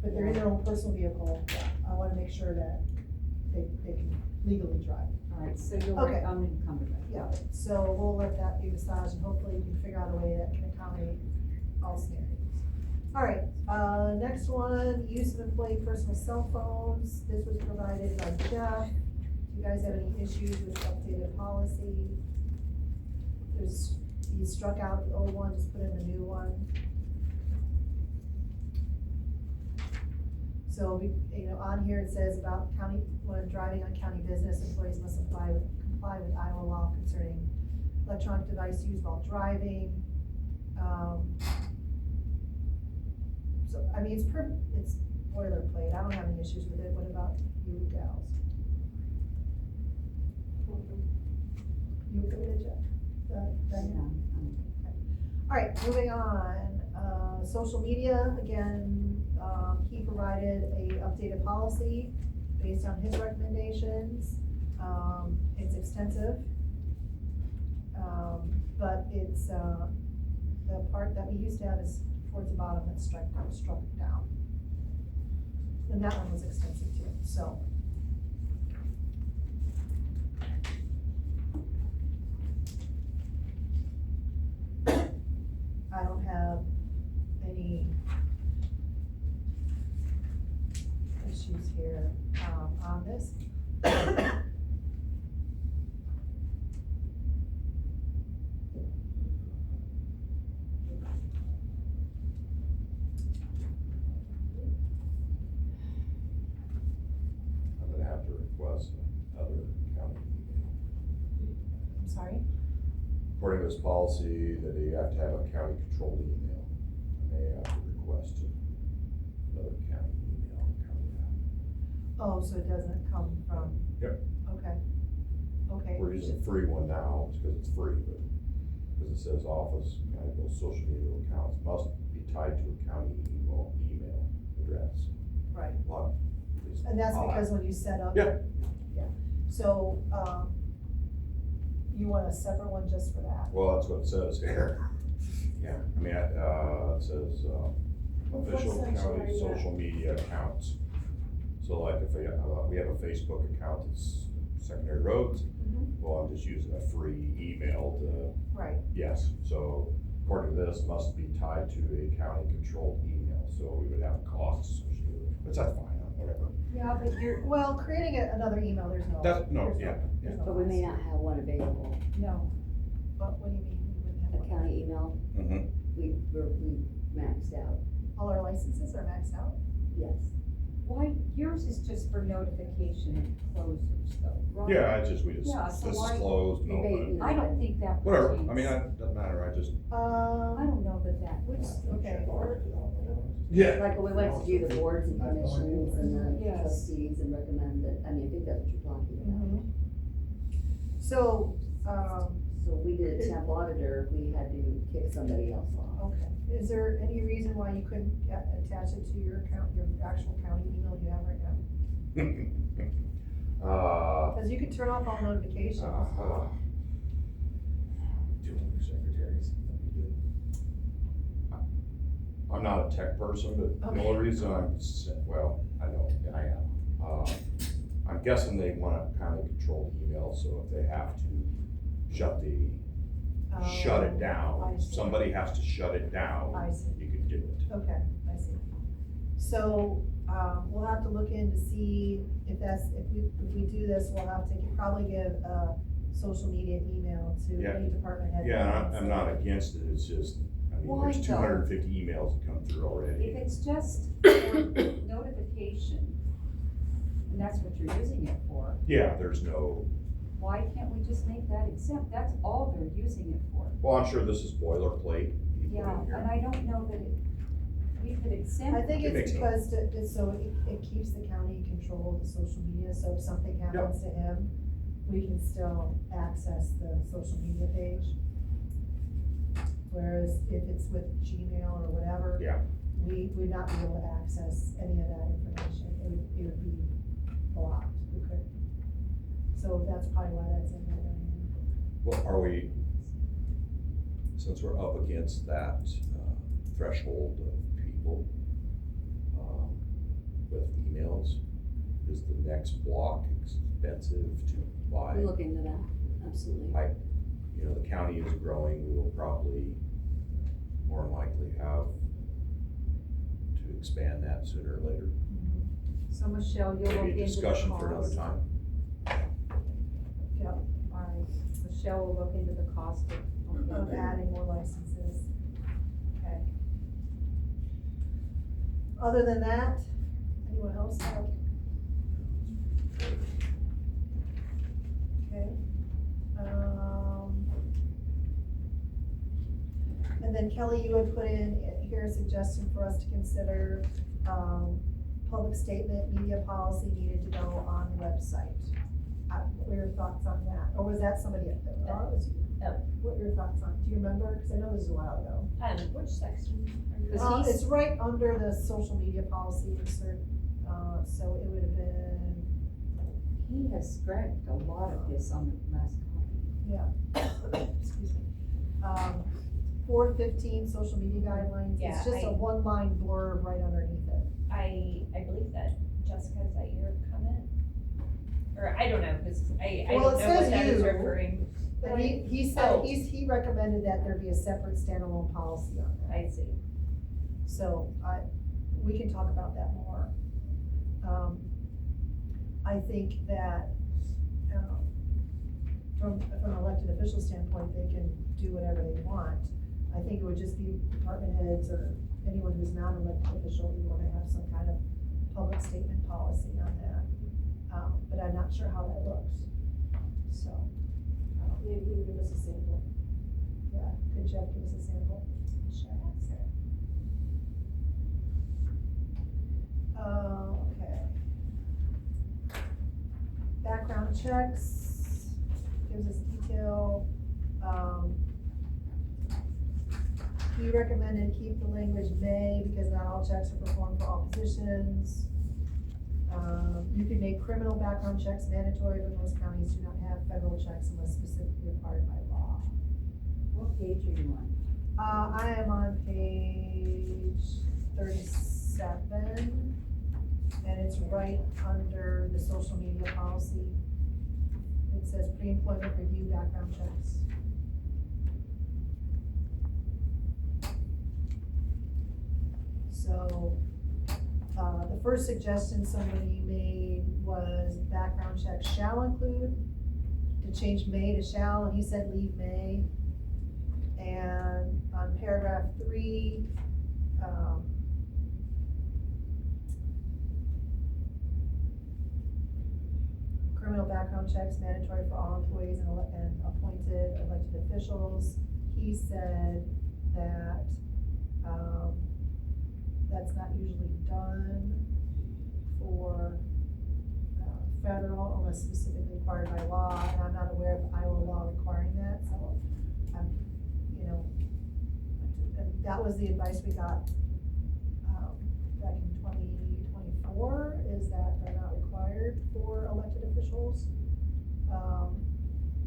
but they're in their own personal vehicle, I wanna make sure that they can legally drive. All right, so you'll Okay. work on encumbered. Yeah, so we'll let that be massaged, and hopefully you can figure out a way that can accommodate all scenarios. All right, next one, use of employee personal cell phones. This was provided by Jeff. Do you guys have any issues with updated policy? You struck out the old one, just put in the new one. So, on here it says about county, when driving on county business, employees must comply with Iowa law concerning electronic device used while driving. So, I mean, it's boilerplate, I don't have any issues with it, what about you gals? You okay with it, Jeff? All right, moving on, social media, again, he provided a updated policy based on his recommendations. It's extensive. But it's, the part that we used to have is towards the bottom that's struck down. And that one was extensive too, so. I don't have any issues here, on this. I'm gonna have to request another county email. I'm sorry? According to this policy, that you have to have a county controlled email, and they have to request another county email, county app. Oh, so it doesn't come from? Yep. Okay. Okay. We're using a free one now, it's because it's free, but, because it says office, county social media accounts must be tied to a county email address. Right. Well, at least And that's I'll because have- when you set up? Yeah. Yeah, so, you want a separate one just for that? Well, that's what it says here. Yeah, I mean, it says, official section county are you at? social media accounts. So like if we have a Facebook account that's secondary roads, well, I'm just using a free email to, Right, yes. So according to this, must be tied to a county controlled email, so we would have costs associated with it, but that's fine, whatever. yeah, but well, creating another email, there's no. That's, no, there's yeah, there's yeah. no But we may cost. not have one available, No, but what do you mean, we wouldn't have a one? county email, Mm-hmm. we maxed out, All our licenses are maxed out? yes. Why, yours is just for notification of closers though, right? Yeah, I just, Yeah, so this is why- closed, no, Rebate, I don't think that whatever, pertains. I mean, it doesn't matter, I just. I don't know that Which, okay, Yeah. Like when we went to do the boards and commissions and the Yes. trustees and recommend that, I mean, I think that's what you're talking about. mhm. So, So we did a temp auditor, we had to kick somebody else off. okay, is there any reason why you couldn't attach it to your account, your actual county email you have right now? Cause you could turn off all notifications. Two new secretaries, that'd be good. I'm not a tech person, but the only reason well, I know, I am. I'm guessing they want a county controlled email, so if they have to shut it I down, see. somebody has to shut it down, I see. you can do it. Okay, I see. So, we'll have to look in to see if we do this, we'll have to probably give a social media email to Yeah. any department head. Yeah, I'm not against it, it's just, I mean, Why there's though? 250 emails that come through already. If it's just for notification, and that's what you're using it for, Yeah, there's no, why can't we just make that exempt? That's all they're using it for. well, I'm sure this is boilerplate. you put Yeah, in here. and I don't know that we could exempt. I think It it's makes because, so it keeps the county in control of the social media, so if something happens to him, we can still access the social media page. Whereas if it's with Gmail or whatever. Yeah. We would not be able to access any of that information, it would be blocked, we couldn't. So that's probably why that's in there. Well, are we, since we're up against that threshold of people with emails, is the next block expensive to buy? We look into that, absolutely. You know, the county is growing, we will probably more than likely have to expand that sooner or later. So Michelle, you'll look Maybe a into the discussion for another cost. time. Yep, Alright, Michelle will look into the cost of adding more licenses. Okay. Other than that, anyone else have? Okay. And then Kelly, you had put in here a suggestion for us to consider, public statement, media policy needed to go on the website. What are your thoughts on that? Or was that somebody up there? Oh, it was you. What are your thoughts on, do you remember? Cause I know this was a while ago. Which section are you? Because he's- It's right under the social media policy insert, so it would have been, He has scrapped a lot of this on the last copy. Yeah. Excuse me. 415, social media guidelines, Yeah, it's just a I- one-line blurb right underneath it. I believe that, Jessica, is that your comment? Or I don't know, cause I Well, don't it know what says that is you. referring. But he said, Oh. he recommended that there be a separate standalone policy on that. I see. So we can talk about that more. I think that, from an elected official standpoint, they can do whatever they want. I think it would just be department heads or anyone who's not an elected official, you wanna have some kind of public statement policy on that. But I'm not sure how that looks, so, Maybe he can give us a sample. yeah, could Jeff give us a sample? Sure, sir. Okay. Background checks, gives us detail. He recommended keep the language may, because not all checks are performed for all positions. You can make criminal background checks mandatory, but most counties do not have federal checks unless specifically required by law. What page are you on? I am on page 37, and it's right under the social media policy. It says pre-employment review background checks. So, the first suggestion somebody made was background checks shall include, to change may to shall, and he said leave may. And on paragraph 3, criminal background checks mandatory for all employees and appointed elected officials. He said that, that's not usually done for, federal unless specifically required by law, and I'm not aware of Iowa law requiring that, so I'm, and that was the advice we got, back in 2024, is that they're not required for elected officials.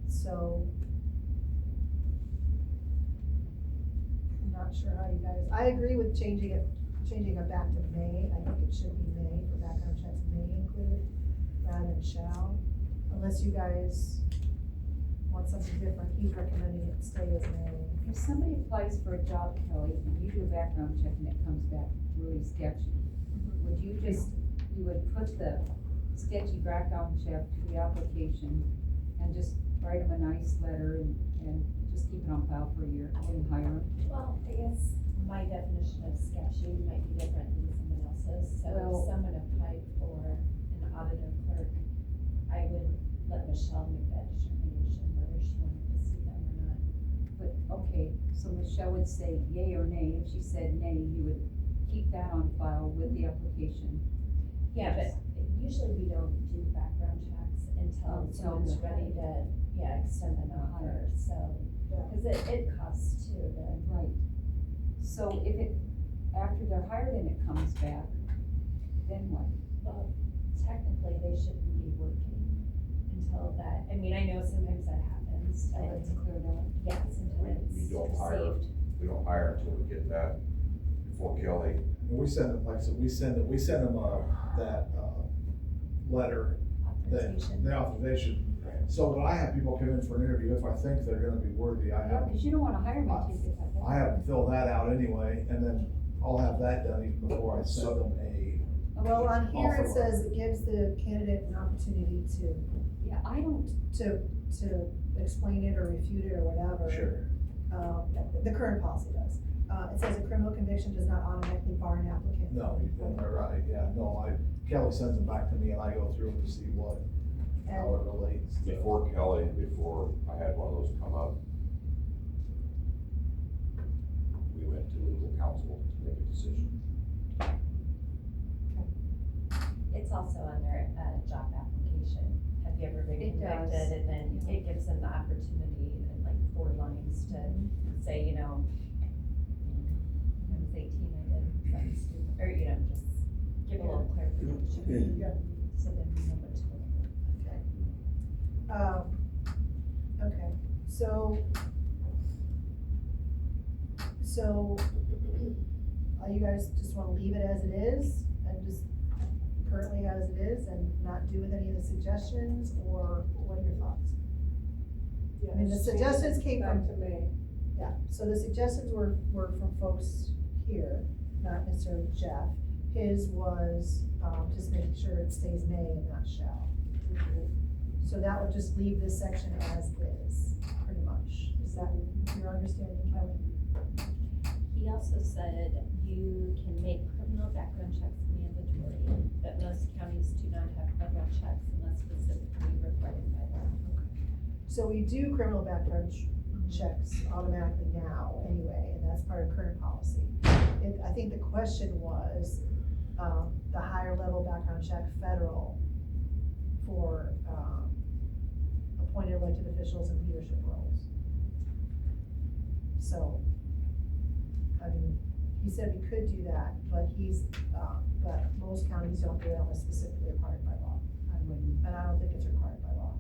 So, I'm not sure how you guys, I agree with changing it back to may. I think it should be may, for background checks may include, rather than shall, unless you guys want something different. He's recommending it stay as may. If somebody applies for a job, Kelly, and you do a background check and it comes back really sketchy, would you would put the sketchy background check to the application and just write them a nice letter and just keep it on file for a year and hire them? Well, I guess my definition of sketchy might be different than someone else's, so Well- if someone applied for an auditor clerk, I would let Michelle make that determination whether she wanted to see them or not. But, okay, so Michelle would say yay or nay. If she said nay, you would keep that on file with the application. Yeah, but usually we don't do background checks until Until someone's the ready to, extend an offer, so, Yeah. cause it costs too, Right. So if it, after they're hired and it comes back, then what? well, technically, they shouldn't be working until that, I mean, I know sometimes that happens, Till but it's cleared up? yes, until it's We don't hire. received. We don't hire until we get that before Kelly. And we send them, like I said, we send them, that, letter, Authorization. the authorization. So when I have people come in for an interview, if I think they're gonna be worthy, I have, Because you don't wanna hire them until you get that back. I have them fill that out anyway, and then I'll have that done even before I send them a. Well, on here it Offer says it gives the candidate an opportunity Yeah, I don't, to explain it or refute it or whatever. Sure. The current policy does. It says a criminal conviction does not automatically bar an applicant. No, you're right, yeah, no, Kelly sends them back to me and I go through them to see how it relates. Before Kelly, before I had one of those come up, we went to legal counsel to make a decision. It's also on their, job application, have you ever been It does. convicted, and then it gives them the opportunity in like 4 lines to say, when I was 18, I did something stupid, or, just give a little clarification. Yeah. So then we know what to look for. Okay. Okay. So, you guys just wanna leave it as it is, and just currently as it is, and not do with any of the suggestions, or what are your thoughts? I mean, the suggestions came from. Back to May. Yeah, so the suggestions were from folks here, not necessarily Jeff. His was, just making sure it stays may and not shall. So that would just leave this section as is, pretty much. Is that your understanding, Kelly? He also said you can make criminal background checks mandatory, but most counties do not have criminal checks unless specifically required by law. So we do criminal background checks automatically now, anyway, and that's part of current policy. I think the question was, the higher level background check federal for, appointed elected officials in leadership roles. So, I mean, he said we could do that, but but most counties don't do it unless specifically required by law. I wouldn't. And I don't think it's required by law.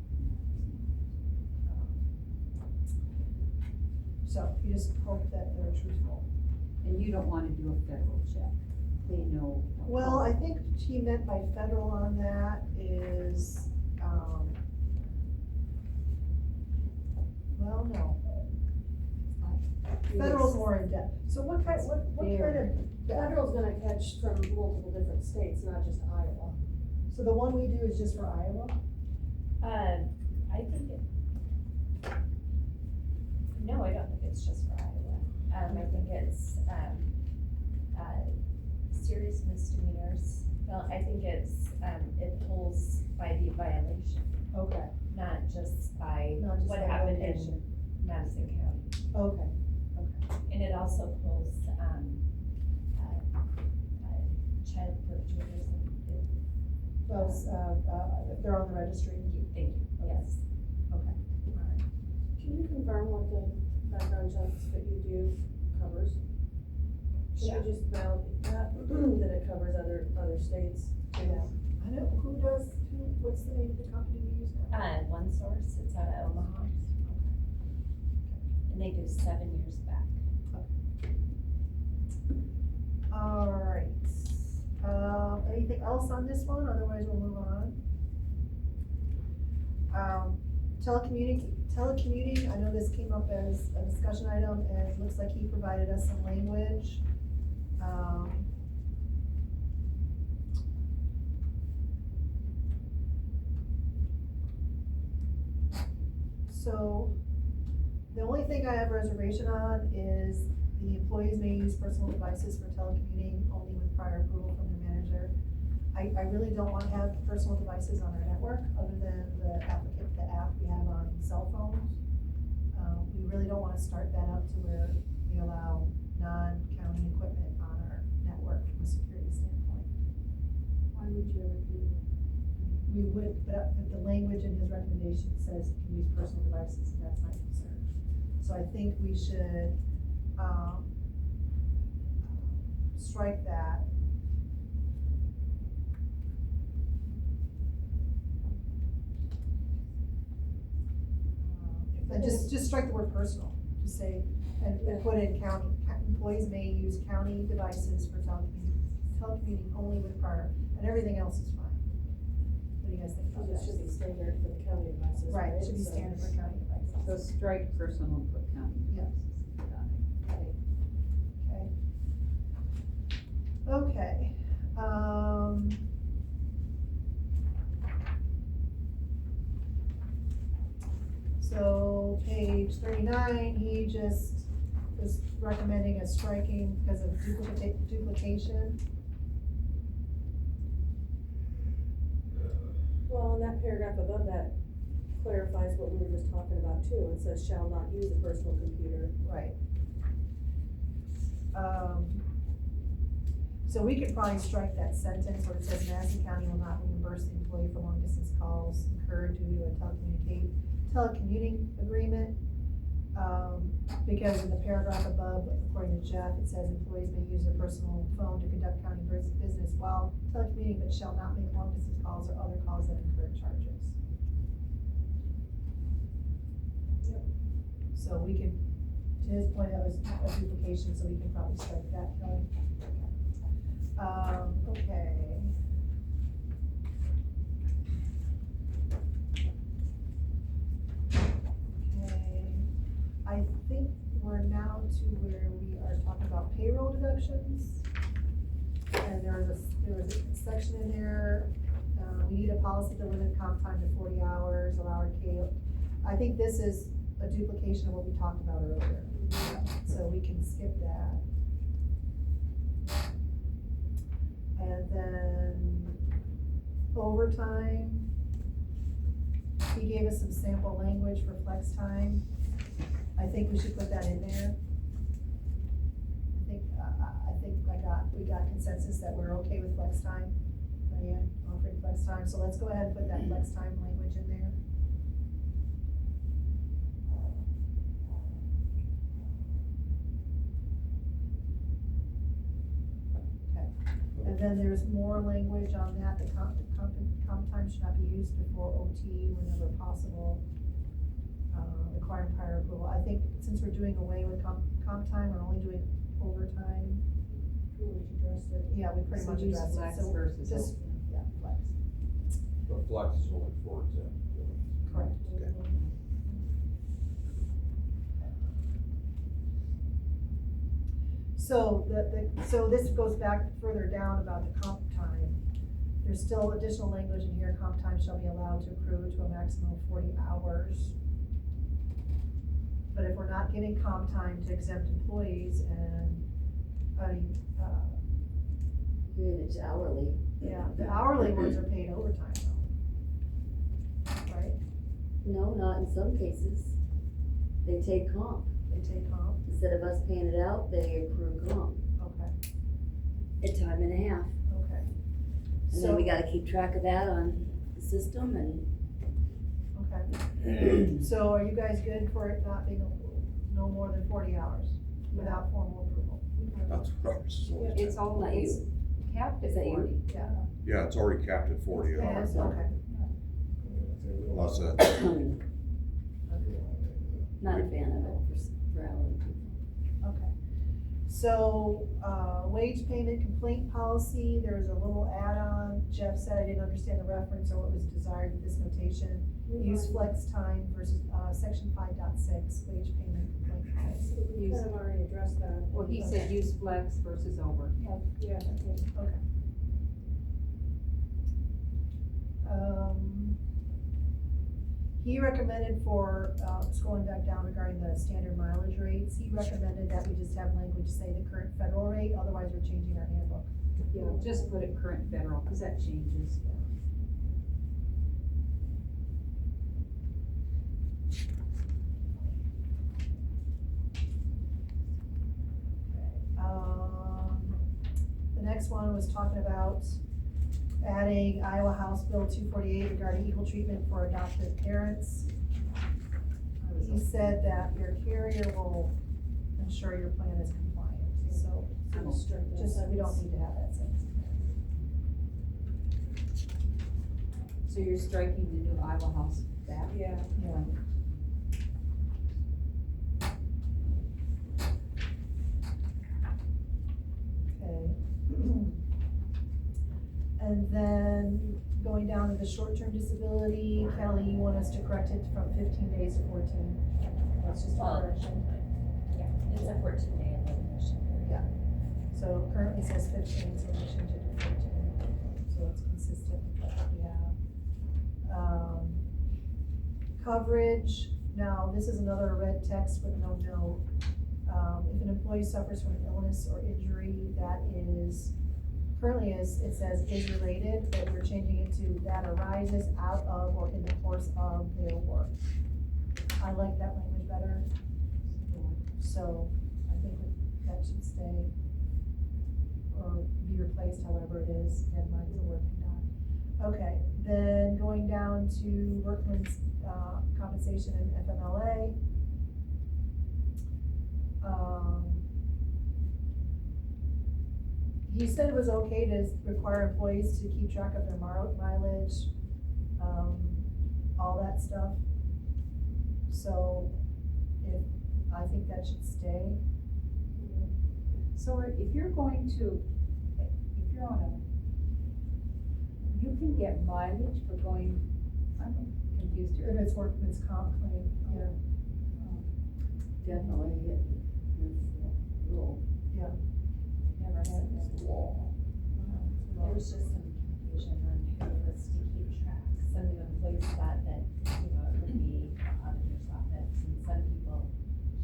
So you just hope that they're truthful. And you don't wanna do a federal check, they know. Well, I think he meant by federal on that is, well, no. Federal's more in depth. So what kind of, Federal's gonna catch from multiple different states, not just Iowa. so the one we do is just for Iowa? I think no, I don't think it's just for Iowa. I think it's, serious misdemeanors. Well, I think it's, it pulls by the violation, Okay, not just by not just what by happened location. in Madison County. Okay, And it also pulls, child perpetrators. those, if they're on the registry. Thank you, yes. Okay, all right. Can you confirm what the background checks that you do covers? Sure. Can you just validate that it covers other states too? Yeah. I know, what's the name of the company we use now? One Source, it's out of Omaha. And they do 7 years back. All right. Anything else on this one? Otherwise, we'll move on. Telecommuting, I know this came up as a discussion item, and it looks like he provided us some language. So, the only thing I have a reservation on is the employees may use personal devices for telecommuting only with prior approval from their manager. I really don't want to have personal devices on our network, other than the app we have on cell phones. We really don't want to start that up to where we allow non-county equipment on our network from a security standpoint. Why would you ever do that? We would, but the language in his recommendation says you can use personal devices, and that's my concern. So I think we should, strike that. And just strike the word personal, just say, and put in county, employees may use county devices for telecommuting only with prior, and everything else is fine. What do you guys think about Because it that? should be standard for the county devices, right? Right, it should be standard for county devices. So strike personal and put county. Yeah. Got it. Okay. So page 39, he just was recommending a striking because of duplication. Well, and that paragraph above that clarifies what we were just talking about too. It says shall not use a personal computer. Right. So we could probably strike that sentence where it says Madison County will not reimburse the employee for long distance calls incurred due to a telecommuting agreement. Because in the paragraph above, according to Jeff, it says employees may use their personal phone to conduct county business while telecommuting, but shall not make long distance calls or other calls that incur charges. Yep. So we can, to his point, that was a duplication, so we can probably strike that, Kelly. Okay. Okay, I think we're now to where we are talking about payroll deductions. And there was a section in there, we need a policy to limit comp time to 40 hours, allow K. I think this is a duplication of what we talked about earlier, so we can skip that. And then overtime, he gave us some sample language for Flextime. I think we should put that in there. I think we got consensus that we're okay with Flextime. Diane, offering Flextime, so let's go ahead and put that Flextime language in there. Okay, and then there's more language on that, the comp time should not be used before OT whenever possible. Requiring prior approval. I think since we're doing away with comp time, we're only doing overtime. Pretty much addressed it. Yeah, we pretty So much use addressed it, flex so versus just, open. yeah, flex, But flex is only for exempt. correct. So so this goes back further down about the comp time. There's still additional language in here, comp time shall be allowed to accrue to a maximum of 40 hours. But if we're not giving comp time to exempt employees and, It's hourly. yeah, the hourly ones are paid overtime though. Right? No, not in some cases. They take comp. They take comp, Instead of us paying it out, they accrue comp okay, at time and a half. okay. And then we gotta keep track of that on the system and. Okay, so are you guys good for it not being no more than 40 hours without formal approval? That's what I was saying. It's all, Not it's you. capped at Is that you? 40. Yeah. Yeah, it's already capped at 40 hours. Yes, okay. That's it. Not a fan of it for hourly people. Okay. So, wage payment complaint policy, there was a little add-on. Jeff said I didn't understand the reference or what was desired with this notation. Use flex time versus, section 5.6, wage payment complaint policy. We kind of already addressed that. Well, he said use flex versus over. Yeah. Okay. He recommended for, scrolling back down regarding the standard mileage rates, he recommended that we just have language say the current federal rate, otherwise we're changing our handbook. Yeah, just put it current federal, cause that changes. The next one was talking about adding Iowa House Bill 248 regarding equal treatment for adoptive parents. He said that your carrier will ensure your plan is compliant, so just, we don't need to have that sentence. So you're striking the new Iowa House back? Yeah. Yeah. Okay. And then going down to the short-term disability, Kelly, you want us to correct it from 15 days to 14? That's just a correction. Yeah, it's a 14-day elimination period. So currently says 15, so we change it to 14, so it's consistent with what we have. Coverage, now this is another red text with no note. If an employee suffers from an illness or injury that is, currently it says is related, but we're changing it to that arises out of or in the course of their work. I like that language better. So I think that should stay or be replaced however it is, deadlines are working on. Okay, then going down to Workman's compensation and FMLA. He said it was okay to require employees to keep track of their mileage, all that stuff. So I think that should stay. So if you're going to, if you're on a, you can get mileage for going, I'm confused If here. it's workman's comp claim, yeah. Definitely, that's the rule. Never had that. It's the law. There was just some confusion on who was to keep track. Some employees thought that, you know, it would be the auditor's office, and some people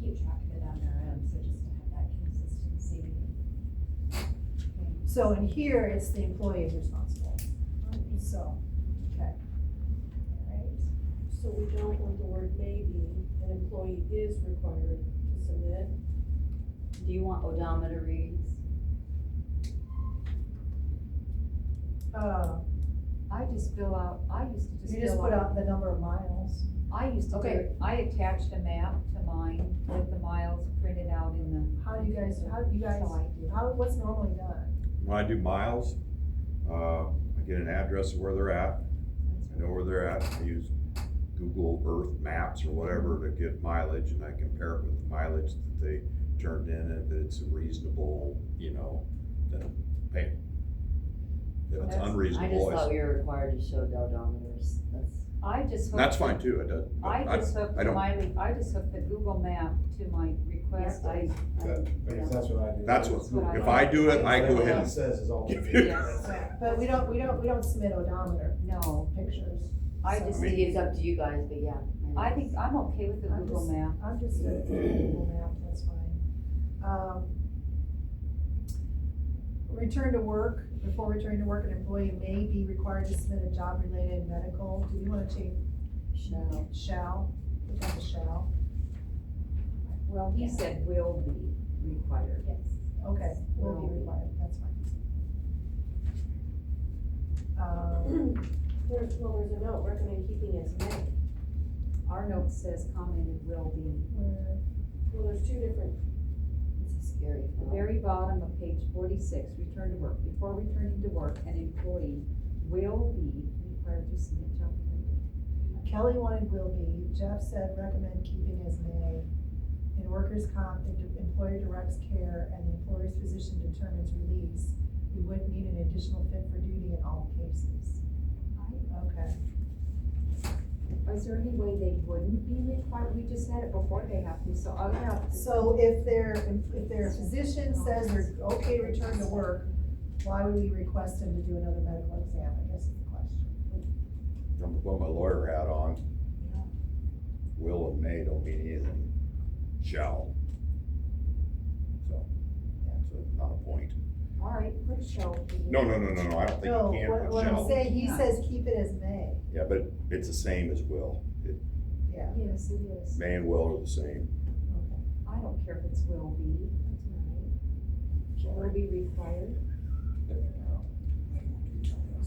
keep track of it on their own, so just to have that consistency. So in here, it's the employee is responsible. So, okay. Alright. So we don't want the word maybe, an employee is required to submit. Do you want odometer readings? I just fill out, I used to just You just fill put out, out the number of miles. I used to do Okay. it, I attached a map to mine with the miles printed out in the. How do you guys, So I do. what's normally done? When I do miles, I get an address of where they're at. I know where they're at. I use Google Earth Maps or whatever to get mileage, and I compare it with the mileage that they turned in, and if it's reasonable, you know, then pay it. If it's That's- I unreasonable, just thought it's, we were required to show the odometers, I just. that's hooked- fine too, it does. I just hooked I the don't, I just hooked the Google map to my request. Yes, Because that's what I do. that's That's what what, I if I do it, I go What ahead it and says is all. give you. Yes. But we don't submit odometer No, pictures. I So- just, I mean, it's up to you guys, but yeah. I think I'm okay with the I'm Google just- map. I'm just a Google map, that's fine. Return to work, before returning to work, an employee may be required to submit a job-related medical, do we wanna change shall, put down the shall? Well, he Yeah. said will be required. Yes. Okay, will be required, that's fine. There's a note, recommend keeping as may. Our note says commented will be. Where, Well, there's two different, It's a scary The thought. very bottom of page 46, return to work. Before returning to work, an employee will be required to submit job related. Kelly wanted will be, Jeff said recommend keeping as may. In workers' comp, the employer directs care and the employer's physician determines release. We wouldn't need an additional fit for duty in all cases. Okay. Is there any way they wouldn't be required? We just said it before they have to, so I'll have. So if their physician says they're okay to return to work, why would we request them to do another medical exam, I guess is the question. I'm gonna put my lawyer hat on. Will and may don't mean anything. Shall. So, not a point. All right, put shall be. No, I don't think No, you can put what I'm shall. saying, he says keep it as may, Yeah, but it's the same as will. yeah, Yes, it is. May and will are the same. okay. I don't care if it's will be. Will be required.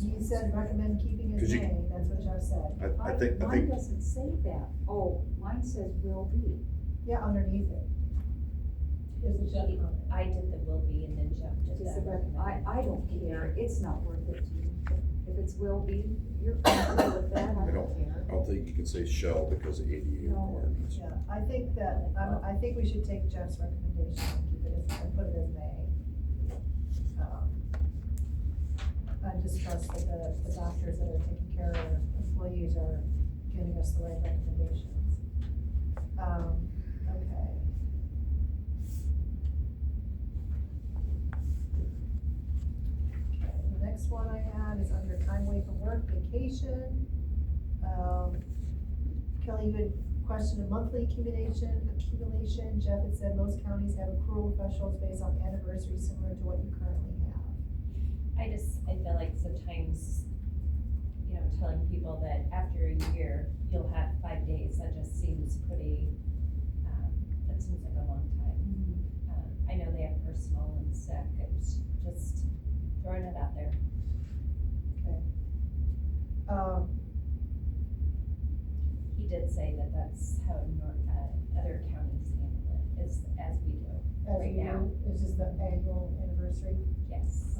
You said recommend keeping as 'Cause you- may, that's what Jeff said. I think, Mine doesn't say that. Oh, mine says will be. Yeah, underneath it. There's a Jeff comment. I did the will be and then Jeff did Just that. a recommend. I don't care. It's not worth it to me. If it's will be, you're comfortable with that, I I don't care. don't think you can say shall because of ADA No. requirements. Yeah, I think that, I think we should take Jeff's recommendation and keep it as, and put it as may. I just trust that the doctors that are taking care of our employees are giving us the right recommendations. Okay. Okay, the next one I had is under time away from work, vacation. Kelly, you had questioned a monthly accumulation. Jeff had said most counties have accrual thresholds based on anniversaries similar to what you currently have. I feel like sometimes, you know, telling people that after a year, you'll have 5 days, that just seems pretty, that seems like a long time. I know they have personal and sick, it's just throwing it out there. He did say that that's how other counties handle it, is as we do As right you now. know, is this the annual anniversary? Yes.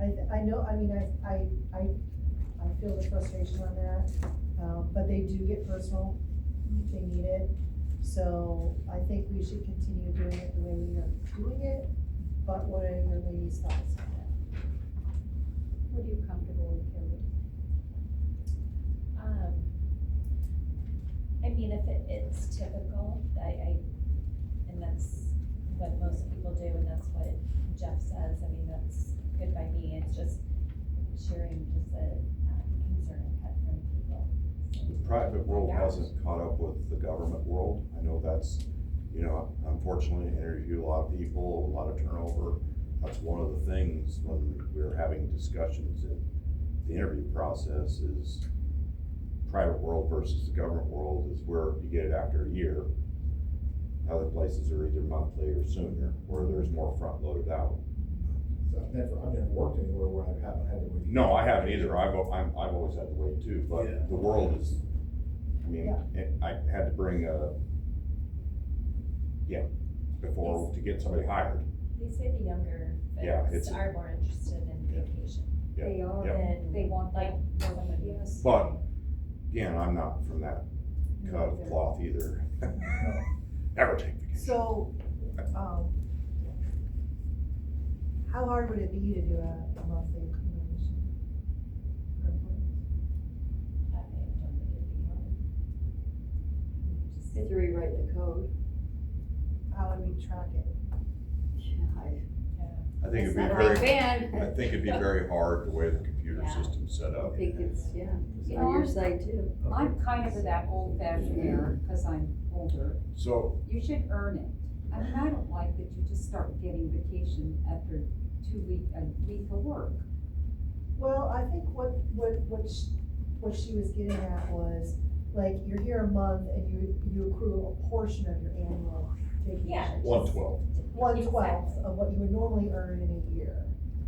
Okay. I know, I mean, I feel the frustration on that, but they do get personal, they need it. So I think we should continue doing it the way we are doing it, but what are your ladies' thoughts on that? What are you comfortable with, Kelly? I mean, if it's typical, and that's what most people do, and that's what Jeff says, I mean, that's good by me, it's just sharing just a concern I've had from people. The private world hasn't caught up with the government world. I know that's, you know, unfortunately, I interview a lot of people, a lot of turnover. That's one of the things when we're having discussions in the interview process is private world versus the government world is where you get it after a year. Other places are either monthly or sooner, where there's more front loaded out. So I've never worked anywhere where I haven't had to wait. No, I haven't either. I've always had to wait too, but Yeah. the world is, I mean, I had to bring before to get somebody hired. They say the younger Yeah, folks it's- are more interested in vacation. Yeah, They are, yeah. and they want Like, that more than yes. But, again, I'm not from that cut of cloth either. Never take vacation. So, how hard would it be to do a monthly accumulation? for employees? I don't think it'd be hard. Just- To rewrite the code. How would we track it? I think it'd be It's not very, a band. I think it'd be very hard the way the computer Yeah. system's set I up. think it's, yeah, You on know, your side too. I'm kind of that old fashioned era, cause I'm older. So, You should earn it. I mean, I don't like that you just start getting vacation after a week of work. Well, I think what she was getting at was, like, you're here a month and you accrue a portion of your annual vacation. Yeah. 1/12. 1/12 of what you would normally earn in a year.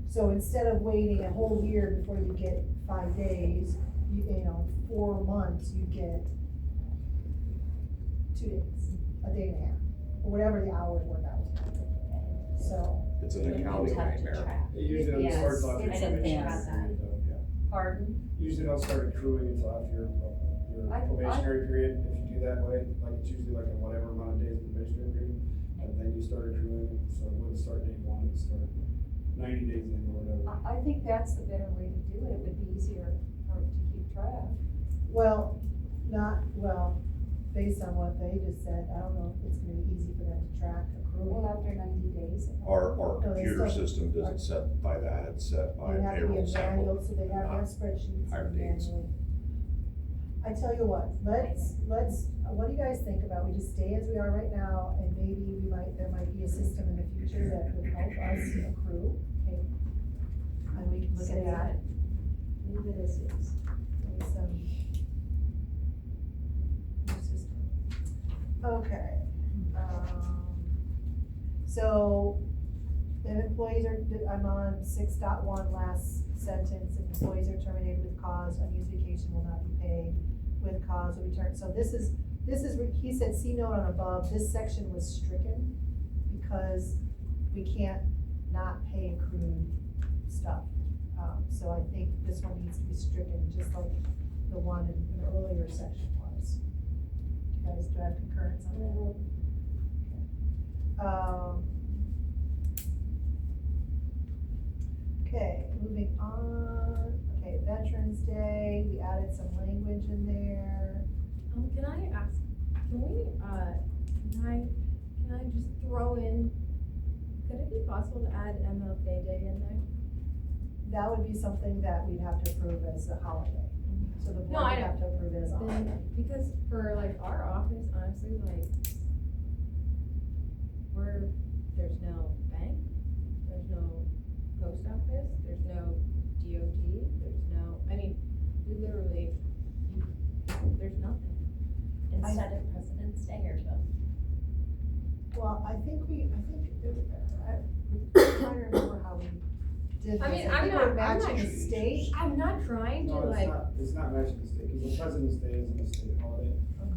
So instead of waiting a whole year before you get 5 days, you know, 4 months, you get 2 days, a day and a half, or whatever the hours work out to. So, it's an accounting Tough to nightmare. track. It usually don't Yes, start till after it's your a probation mess. period, though. Pardon? Usually don't start accruing until after your probationary period, if you do that way, like it's usually like a whatever amount of days probationary period, and then you start accruing, so it wouldn't start day one, it'd start 90 days in or whatever. I think that's the better way to do it. It would be easier to keep track. well, based on what they just said, I don't know if it's gonna be easy for them to track Well, accrual. after 90 days. Our No, they computer still- system doesn't set by that, it's set by They have to be payroll a cycle. manual, so they have to have spreadsheets Higher and dates. manually. I tell you what, what do you guys think about, we just stay as we are right now, and maybe there might be a system in the future that would help us accrue, okay? And we can look at that. Leave it as is. Maybe some new system. Okay, so, if employees are, I'm on 6.1 last sentence, if employees are terminated with cause, unused vacation will not be paid, with cause will be terminated. So this is, he said, see note on above, this section was stricken because we can't not pay accrued stuff. So I think this one needs to be stricken, just like the one in an earlier section was. You guys, do I have concurrence on that? Okay, moving on, okay, Veterans Day, we added some language in there. Can I ask, can I just throw in, could it be possible to add MLK Day in there? That would be something that we'd have to approve as a holiday, so the No, board I would have to approve it as a holiday. Then, because for like our office, honestly, like, there's no bank, there's no post office, there's no DOT, there's no, I mean, we literally, there's nothing. Instead of President's Day or both. Well, I'm trying to remember how we did this. I mean, I think we're I'm not- matching the state. I'm not trying to No, like, it's not matching the state, because the President's Day isn't a state holiday.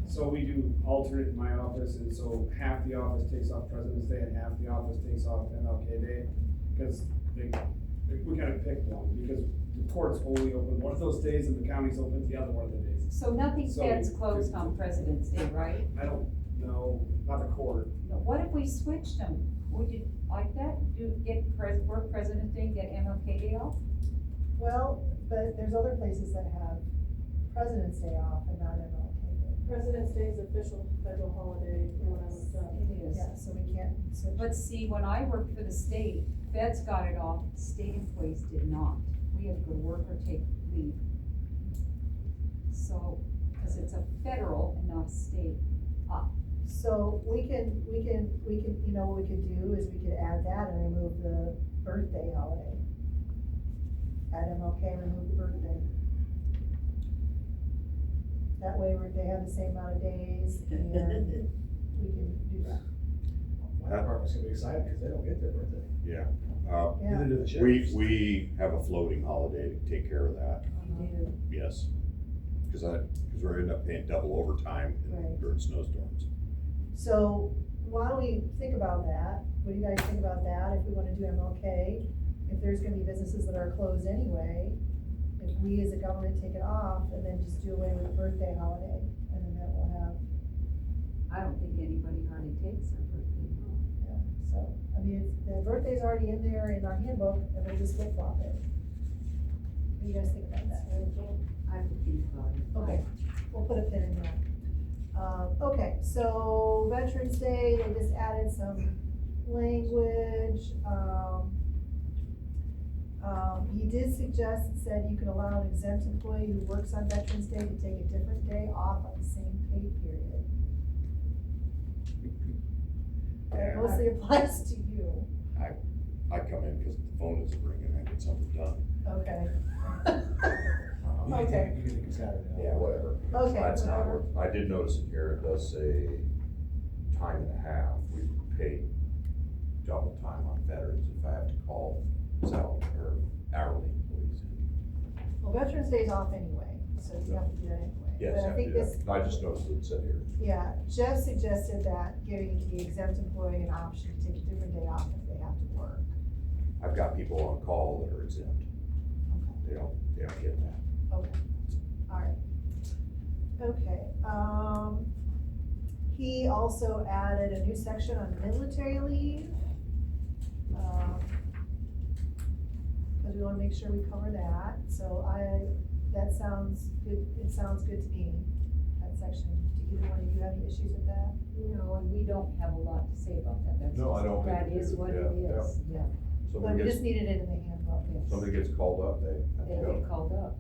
So we do alternate in my office, and so half the office takes off President's Day and half the office takes off MLK Day, because we kind of picked one, because the court's only open one of those days and the county's open the other one of the days. So nothing So stands we- closed on President's Day, right? I don't No, not the court. What if we switched them? Would you like that? Work President's Day, get MLK Day off? Well, but there's other places that have President's Day off and not MLK Day. President's Day is official federal holiday when I looked up. It is. Yeah, so we can't switch. But see, when I worked for the state, feds got it off, state employees did not. We had to go to work or take leave. So, because it's a federal and not a state. So we can, you know, what we could do is we could add that and remove the birthday holiday. Add MLK, remove the birthday. That way they have the same amount of days and we can do that. My department's gonna be excited because they don't get their birthday. Yeah. Yeah. Neither do the sheriffs. We have a floating holiday to take care of that, You do. yes. Cause we're ending up paying double overtime Right. during snowstorms. So why don't we think about that? What do you guys think about that? If we wanna do MLK, if there's gonna be businesses that are closed anyway, if we as a government take it off and then just do away with the birthday holiday, and then that will have, I don't think anybody hardly takes their birthday off. yeah, so, I mean, the birthday's already in there in our handbook, and we'll just flip flop it. What do you guys think about that? I have to think about it. Okay, we'll put a pin in that. Okay, so Veterans Day, they just added some language, he did suggest, it said you could allow an exempt employee who works on Veterans Day to take a different day off on the same pay period. That mostly applies to you. I come in because the phone isn't ringing, I get something done. Okay. You can Okay. take, you can take Saturday off. Yeah, whatever. Okay, That's not whatever. worth, I did notice in here, it does say time and a half, we pay double time on veterans if I have to call salary or hourly employees in. Well, Veterans Day's off anyway, so you have to do that anyway. Yes, But I I have think to do this, that. I just noticed it said here. yeah, Jeff suggested that giving the exempt employee an option to take a different day off if they have to work. I've got people on call that are exempt, Okay. they don't get that. Okay, all right. Okay, he also added a new section on military leave. Cause we wanna make sure we cover that, so that sounds good, it sounds good to me, that section. Do either one of you have any issues with that? No, and we don't have a lot to say about that. That's No, I just- don't think That we is do. what it Yeah, is, yeah. But Somebody we gets, just needed it in the handbook. somebody gets called up, they have They to go. get called up.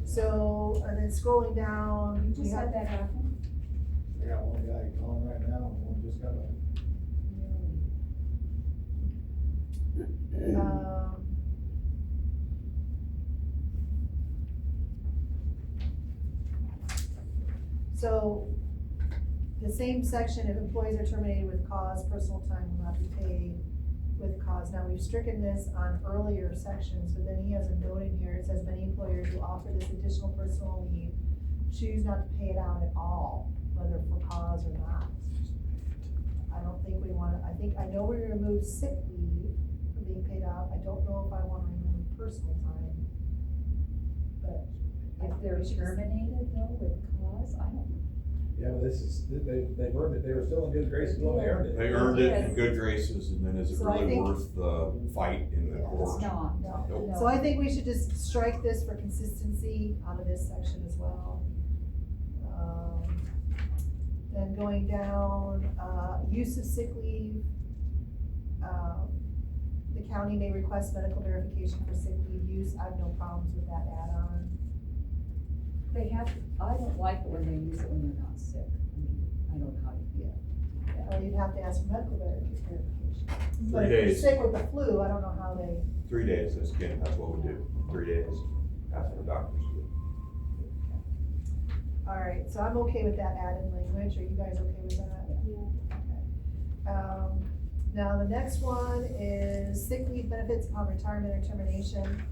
So, and then scrolling down, You we just have, had that happen? I got one guy calling right now, and one just got back. so, the same section, if employees are terminated with cause, personal time will not be paid with cause. Now, we've stricken this on earlier sections, but then he has a note in here, it says many employers who offer this additional personal leave choose not to pay it out at all, whether for cause or not. I don't think we wanna, I know we removed sick leave from being paid out, I don't know if I wanna remove personal time. But If they're we should just- terminated though with cause, I don't. Yeah, but this is, they've earned it, they were still in good graces when they earned it. They earned it in good graces, and then is it So I really think- worth the fight in the Yeah, it's court? Not, Nope. no. So I think we should just strike this for consistency out of this section as well. Then going down, use of sick leave. The county may request medical verification for sick leave use, I have no problems with that add-on. They have, I don't like it when they use it when they're not sick. I mean, I don't know how to feel. Or you'd have to ask for medical verification. But 3 if you're days. sick with the flu, I don't know how they, 3 days, that's what we do, 3 days, that's what the doctors do. all right, so I'm okay with that added language, are you guys okay with that? Okay. Now, the next one is sick leave benefits upon retirement or termination.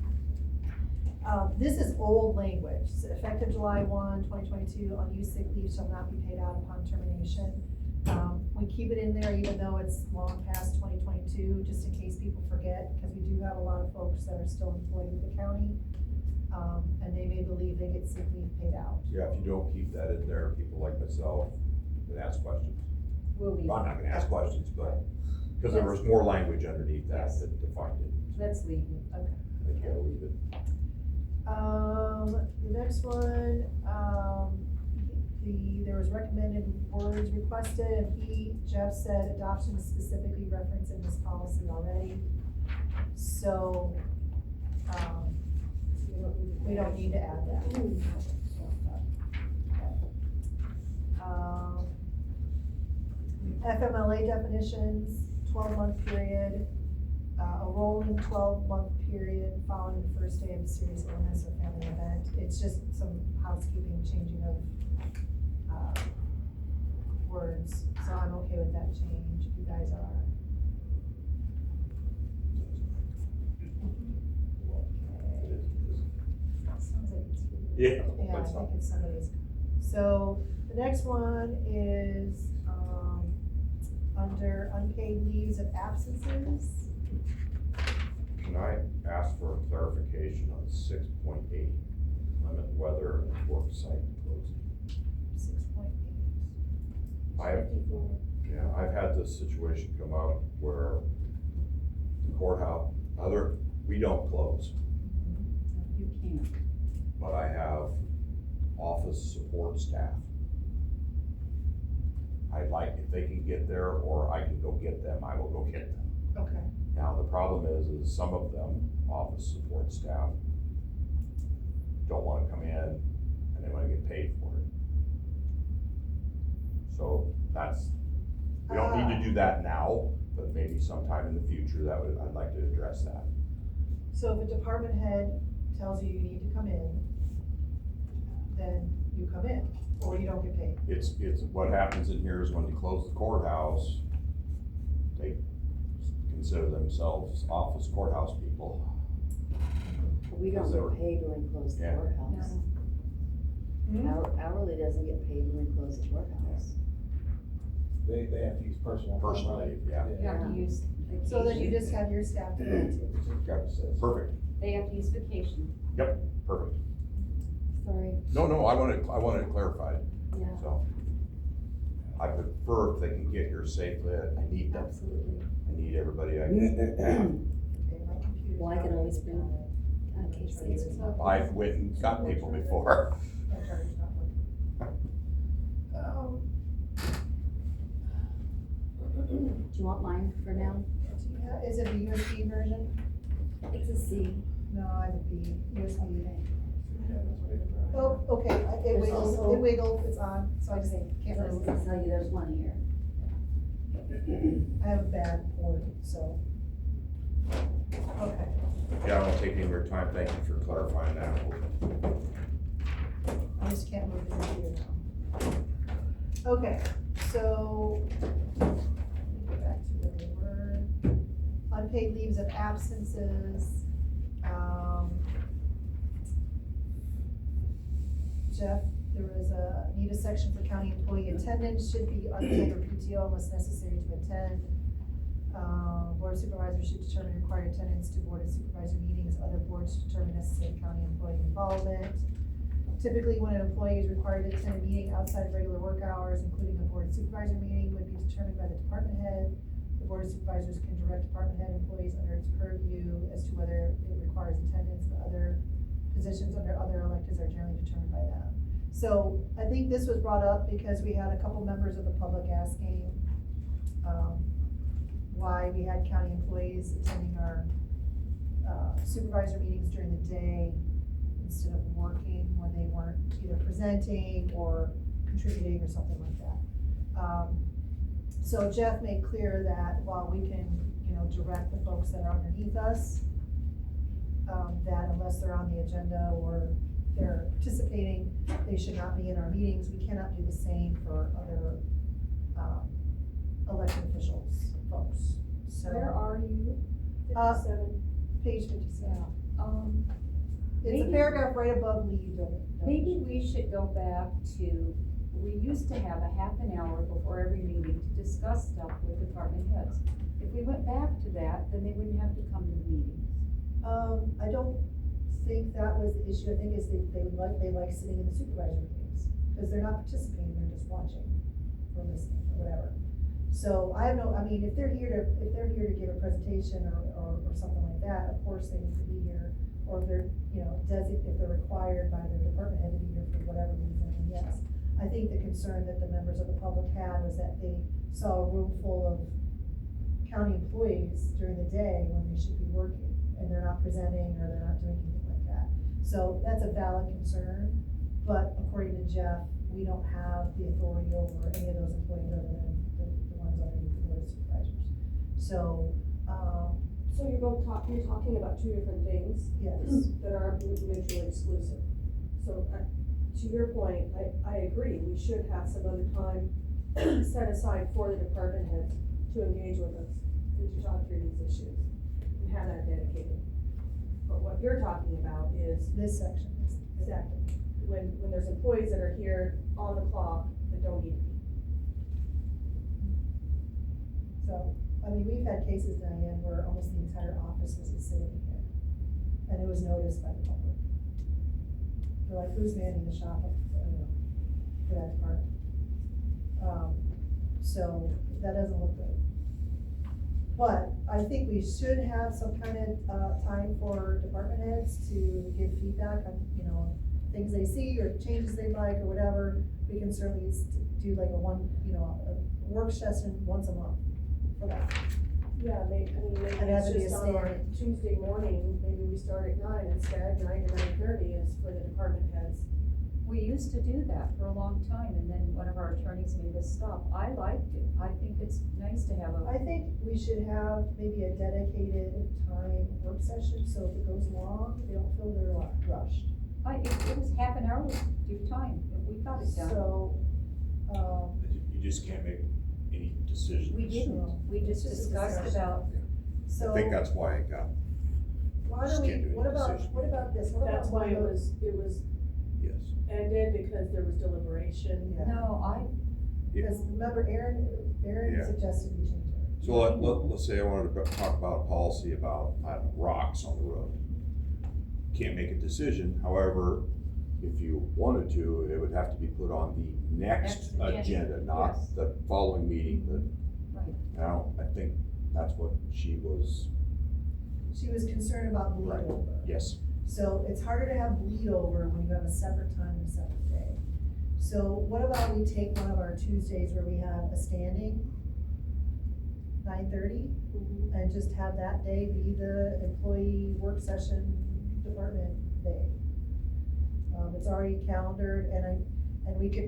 This is old language, so effective July 1, 2022, unused sick leave shall not be paid out upon termination. We keep it in there even though it's long past 2022, just in case people forget, because we do have a lot of folks that are still employed with the county. And they may believe they get sick leave paid out. Yeah, if you don't keep that in there, people like myself and ask questions. We'll leave. Well, I'm not gonna ask questions, but, because there was more language underneath that that defined it. Let's leave it, okay. I think you gotta leave it. The next one, there was recommended words requested, and Jeff said adoption is specifically referenced in this policy already. So, we don't need to add that. FMLA definitions, 12-month period, a rolling 12-month period following the first day of a serious illness or family event. It's just some housekeeping, changing of, words, so I'm okay with that change, if you guys are. Sounds like it's here. Yeah. Yeah, I think it's somebody's. So, the next one is, under unpaid leaves of absences. Can I ask for a clarification on 6.8, limit weather and work site closing? 6.8. I've had this situation come up where the courthouse, we don't close, You can't. but I have office support staff. I'd like, if they can get there or I can go get them, I will go get them. Okay. Now, the problem is some of them, office support staff, don't wanna come in and they wanna get paid for it. So we don't need to do that now, but maybe sometime in the future I'd like to address that. So if a department head tells you you need to come in, then you come in, or you don't get paid. It's, what happens in here is when you close the courthouse, they consider themselves office courthouse people. We don't Is there- get paid when we close the Yeah. courthouse. Hourly doesn't get paid when we close the courthouse. They have to use personal. time, Personal right? leave, yeah. You have to use vacation. So then you just have your staff do that too. Perfect, They have to use vacation. perfect. Sorry, No, I wanted it clarified, yeah, so. I prefer if they can get here safely, I need them, absolutely. I need everybody I can. Okay, my computer's Well, I can not always working bring, on it. case Charger's it's not working. I've went and got people before. My charger's not working. do you want mine for now? Is it a USB version? It's a C. No, I have a B, USB. Okay. Oh, okay, it There's wiggles, also- it wiggles, it's on, so I just can't So I was really, gonna tell you, there's one here. I have a bad port, so. Okay, Yeah, I won't take any of your time, thank you for clarifying that. I just can't move the computer now. Okay, so, let me go back to where we were. Unpaid leaves of absences, Jeff, there was need a section for county employee attendance, should be unpaid or PTO unless necessary to attend. Board of supervisors should determine required attendance to board and supervisor meetings, other boards determine necessary county employee involvement. Typically, when an employee is required to attend a meeting outside of regular work hours, including a board and supervisor meeting, would be determined by the department head. The board of supervisors can direct department head employees under its purview as to whether it requires attendance, but other positions under other electives are generally determined by them. So I think this was brought up because we had a couple members of the public asking, why we had county employees attending our supervisor meetings during the day instead of working when they weren't either presenting or contributing or something like that. So Jeff made clear that while we can, direct the folks that are underneath us, that unless they're on the agenda or they're participating, they should not be in our meetings. We cannot do the same for other elected officials, folks. So. Where are you? 57. Page 57. It's a Maybe- paragraph right above leave. Maybe we should go back to, we used to have a half an hour before every meeting to discuss stuff with department heads. If we went back to that, then they wouldn't have to come to the meetings. I don't think that was the issue. I think is they like sitting in the supervisor meetings, because they're not participating, they're just watching or So I have no, I mean, if they're here to give a presentation or something like that, of course they need to be here. Or if they're, if they're required by their department head to be here for whatever reason, then yes. I think the concern that the members of the public had was that they saw a room full of county employees during the day when they should be working, and they're not presenting or they're not doing anything like that. So that's a valid concern, but according to Jeff, we don't have the authority over any of those employees other than the ones underneath the board of supervisors. So, So you're you're talking about two different things yes, that are mutually exclusive. So, to your point, I agree, we should have some other time set aside for the department heads to engage with us, and to talk through these issues, and have that dedicated. But what you're talking about is, this section is. exactly, when there's employees that are here on the clock that don't need to be. So, I mean, we've had cases, Diane, where almost the entire office was sitting here, and it was noticed by the public. They're like, who's manning the shop, for that department? So, that doesn't look good. But I think we should have some kind of, time for department heads to give feedback on, things they see or changes they like or whatever. We can certainly do like a work session once a month for that. Yeah, maybe And have it's it be a just on our standing. Tuesday morning, maybe we start at 9 instead, 9 to 9:30 is for the department heads. We used to do that for a long time, and then one of our attorneys made us stop. I liked it. I think it's nice to have I think we should have maybe a dedicated time work session, so if it goes long, they don't feel they're rushed. it was half an hour due time, and we got it done. So, You just can't make any decisions. We didn't, we just It's just a discussed discussion. about, so. I think that's why it got, Why just don't we, can't do any what about decision. this? What about That's why it one of was yes. ended, because there was deliberation. Yeah. no, Because remember, Aaron Yeah. suggested we change it. So let's say I wanted to talk about a policy about, I don't know, rocks on the road. Can't make a decision, however, if you wanted to, it would have to be put on the next Next agenda, agenda, not yes. the following meeting, right. now, I think that's what she was, She was concerned about bleed Right. over. yes. So it's harder to have bleed over when you have a separate time and a separate day. So what about we take one of our Tuesdays where we have a standing, 9:30, and just have that day be the employee work session department day. It's already calendared, and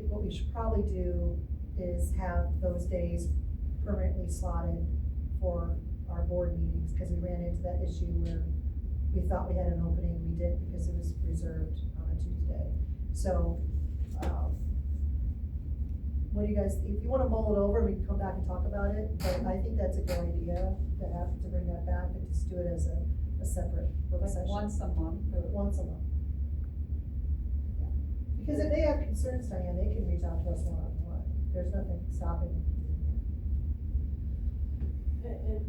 what we should probably do is have those days permanently slotted for our board meetings, because we ran into that issue where we thought we had an opening, we didn't, because it was reserved on a Tuesday. So, what do you guys, if you wanna mull it over, we can come back and talk about it, but I think that's a good idea to bring that back and just do it as a separate work Like session. once a month, or Once a month. Yeah. Because if they have concerns, Diane, they can reach out to us one-on-one, there's nothing stopping them. And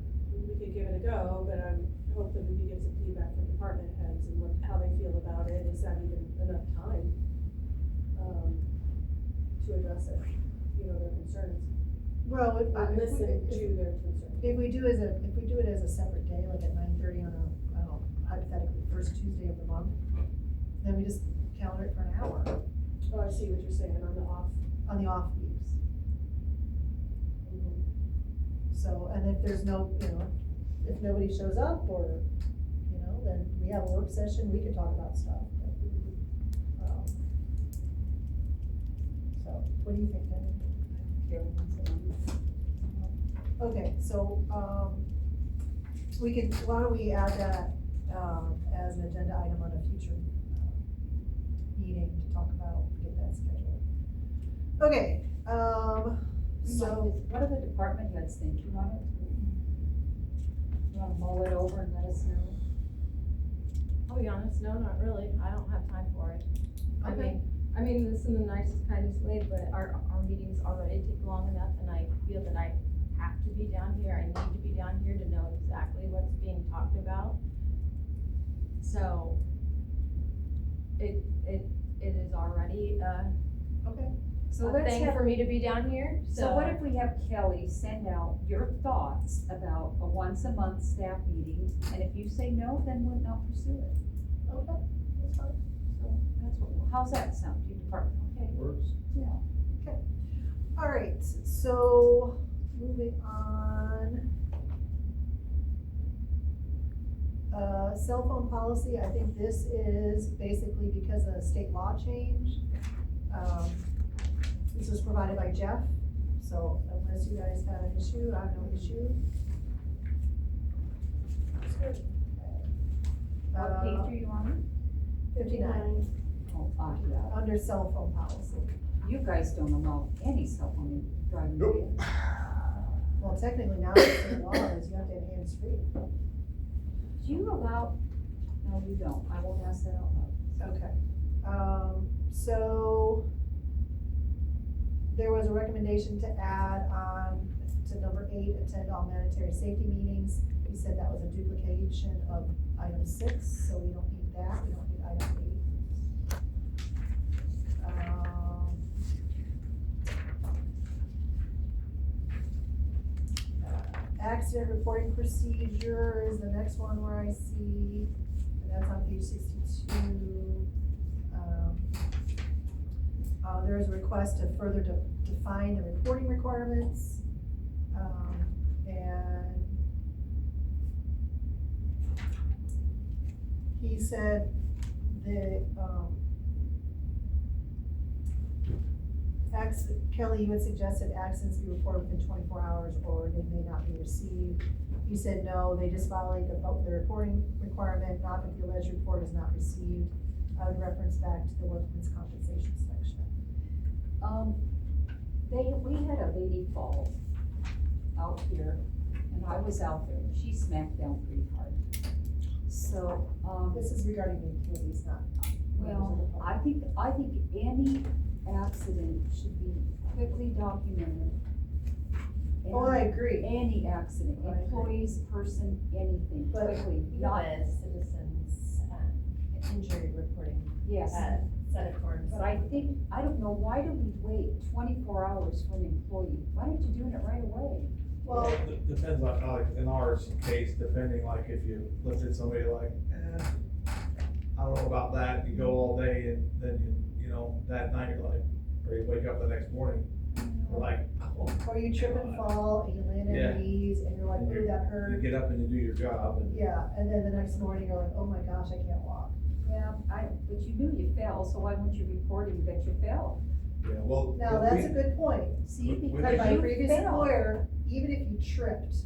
we could give it a go, but I'm hoping we could get some feedback from department heads and how they feel about it. Is that even enough time, to address it, their concerns? Well, if, Or listen to their concerns. if we do it as a separate day, like at 9:30 on a, I don't know, hypothetically, first Tuesday of the month, then we just calendar it for an hour Oh, I see what you're saying, on the off. on the off weeks. So, and if there's no, if nobody shows up or, then we have a work session, we can talk about stuff. So, what do you think, Debbie? here once a month. Okay, so, why don't we add that, as an agenda item on a future, meeting to talk about, get that scheduled. Okay, so, What do the department heads think? You wanna mull it over and let us know? I'll be honest, no, not really, I don't have time for it. Okay. I mean this in the nicest, kindest way, but our meetings already take long enough, and I feel that I have to be down here, I need to be down here to know exactly what's being talked about. So, it is already, okay, So a let's thing have, for me to be down here, so what if we have Kelly send out your thoughts about a once a month staff meeting, and if you say no, then we'll not pursue it. Okay, that's fine. So that's what, how's that sound to you, department? Okay. Works. All right, so moving on. Cell phone policy, I think this is basically because of the state law change. This was provided by Jeff, so unless you guys have an issue, I have no issue. What page are you on? 59, Oh, yeah. under cell phone policy. You guys don't allow any cell phone driving. do you? Well, technically now, the law is you have to have hands-free. Do you allow, no, you don't, I won't ask that out loud. Okay, so there was a recommendation to add on to number 8, attend all mandatory safety meetings. He said that was a duplication of item 6, so we don't need that, we don't need item 8. Accident reporting procedure is the next one where I see, and that's on page 62. There is a request to further define the reporting requirements. And he said that, Kelly, you had suggested accidents be reported within 24 hours or they may not be received. You said no, they just violate the reporting requirement, not that the alleged report is not received. I would reference back to the workman's compensation section. We had a lady fall out here, and I was out there, and she smacked down pretty hard. So, This is regarding the employees, not. well, I think any accident should be quickly documented. Oh, I agree. Any accident, I agree. employees, person, anything, But- quickly, We not, have a citizens, injury reporting, yes. set of forms. But I think, I don't know, why do we wait 24 hours for an employee? Why aren't you doing it right away? Well, It depends on, like, in our case, depending, like, if you lifted somebody like, I don't know about that, you go all day and then you know, that night you're like, or you wake up the next morning, you're like, oh. or you trip and fall and you land on your Yeah. knees and you're like, ooh, that You hurt. get up and you do your job and. Yeah, and then the next morning you're like, oh my gosh, I can't walk. Yeah, but you knew you fell, so why weren't you reporting that you fell? Yeah, well. Now, but that's we- a good point. See, With- with because My you previous fell. employer, even if you tripped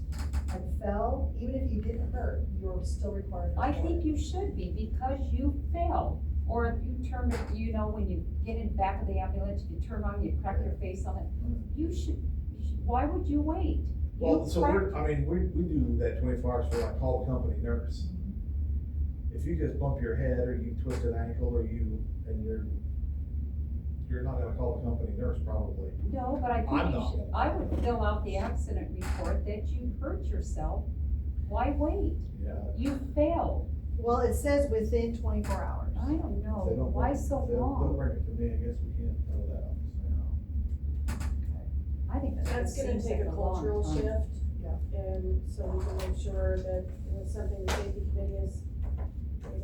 and fell, even if you didn't hurt, you were still required to I report think it. you should be, because you fell. Or if you turn, you know, when you get in back of the ambulance, you turn around, you crack your face on it, you should, why would you wait? Well, You so crack- we do that 24 hours for like call the company nurse. If you just bump your head or you twist an ankle or you're not gonna call the company nurse probably. No, but I I'm think you not. should, I would fill out the accident report that you hurt yourself. Why wait? Yeah. You failed. Well, it says within 24 hours. I don't If they know, don't why bring- so if they don't long? bring it to me, I guess we can't know that. I think that That's gonna seems take like a a long cultural time. shift. Yeah. And so we can make sure that it's something the safety committee has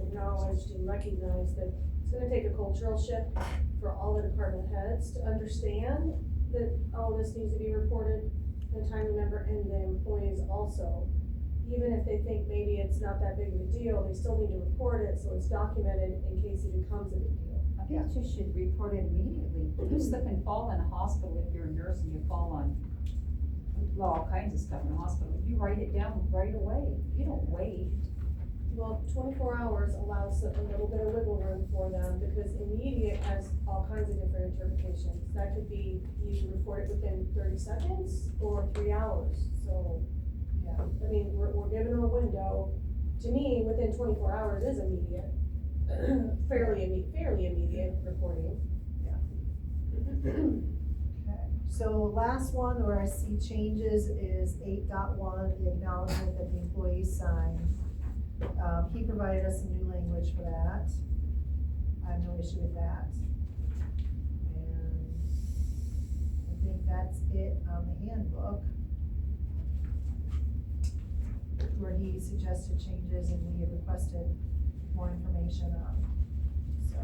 acknowledged and recognized, that it's gonna take a cultural shift for all the department heads to understand that all this needs to be reported in a timely manner, and the employees also. Even if they think maybe it's not that big of a deal, they still need to report it, so it's documented in case it becomes a big deal. I think you should report it immediately. You slip and fall in a hospital if you're a nurse and you fall on, well, all kinds of stuff in a hospital. You write it down right away. You don't wait. Well, 24 hours allows a little bit of wiggle room for them, because immediate has all kinds of different interpretations. That could be you report it within 30 seconds or 3 hours, so. Yeah. I mean, we're given them a window. To me, within 24 hours is immediate, fairly immediate reporting. Okay, so last one where I see changes is 8.1, the acknowledgement that the employees signed. He provided us some new language for that. I have no issue with that. And that's it on the handbook, where he suggested changes and we had requested more information on, so.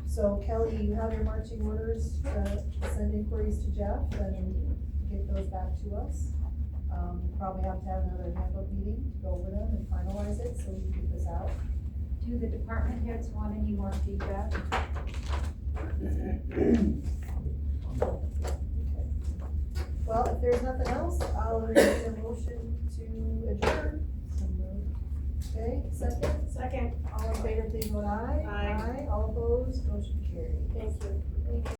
So Kelly, you have your marching orders to send inquiries to Jeff and get those back to us. We'll probably have to have another handbook meeting to go over them and finalize it, so we can get this out. Do the department heads want any more feedback? Well, if there's nothing else, I'll entertain a motion to adjourn. Okay, second? Second. All in favor, please vote aye. Aye. All opposed, motion carried. Thank you. Thank you.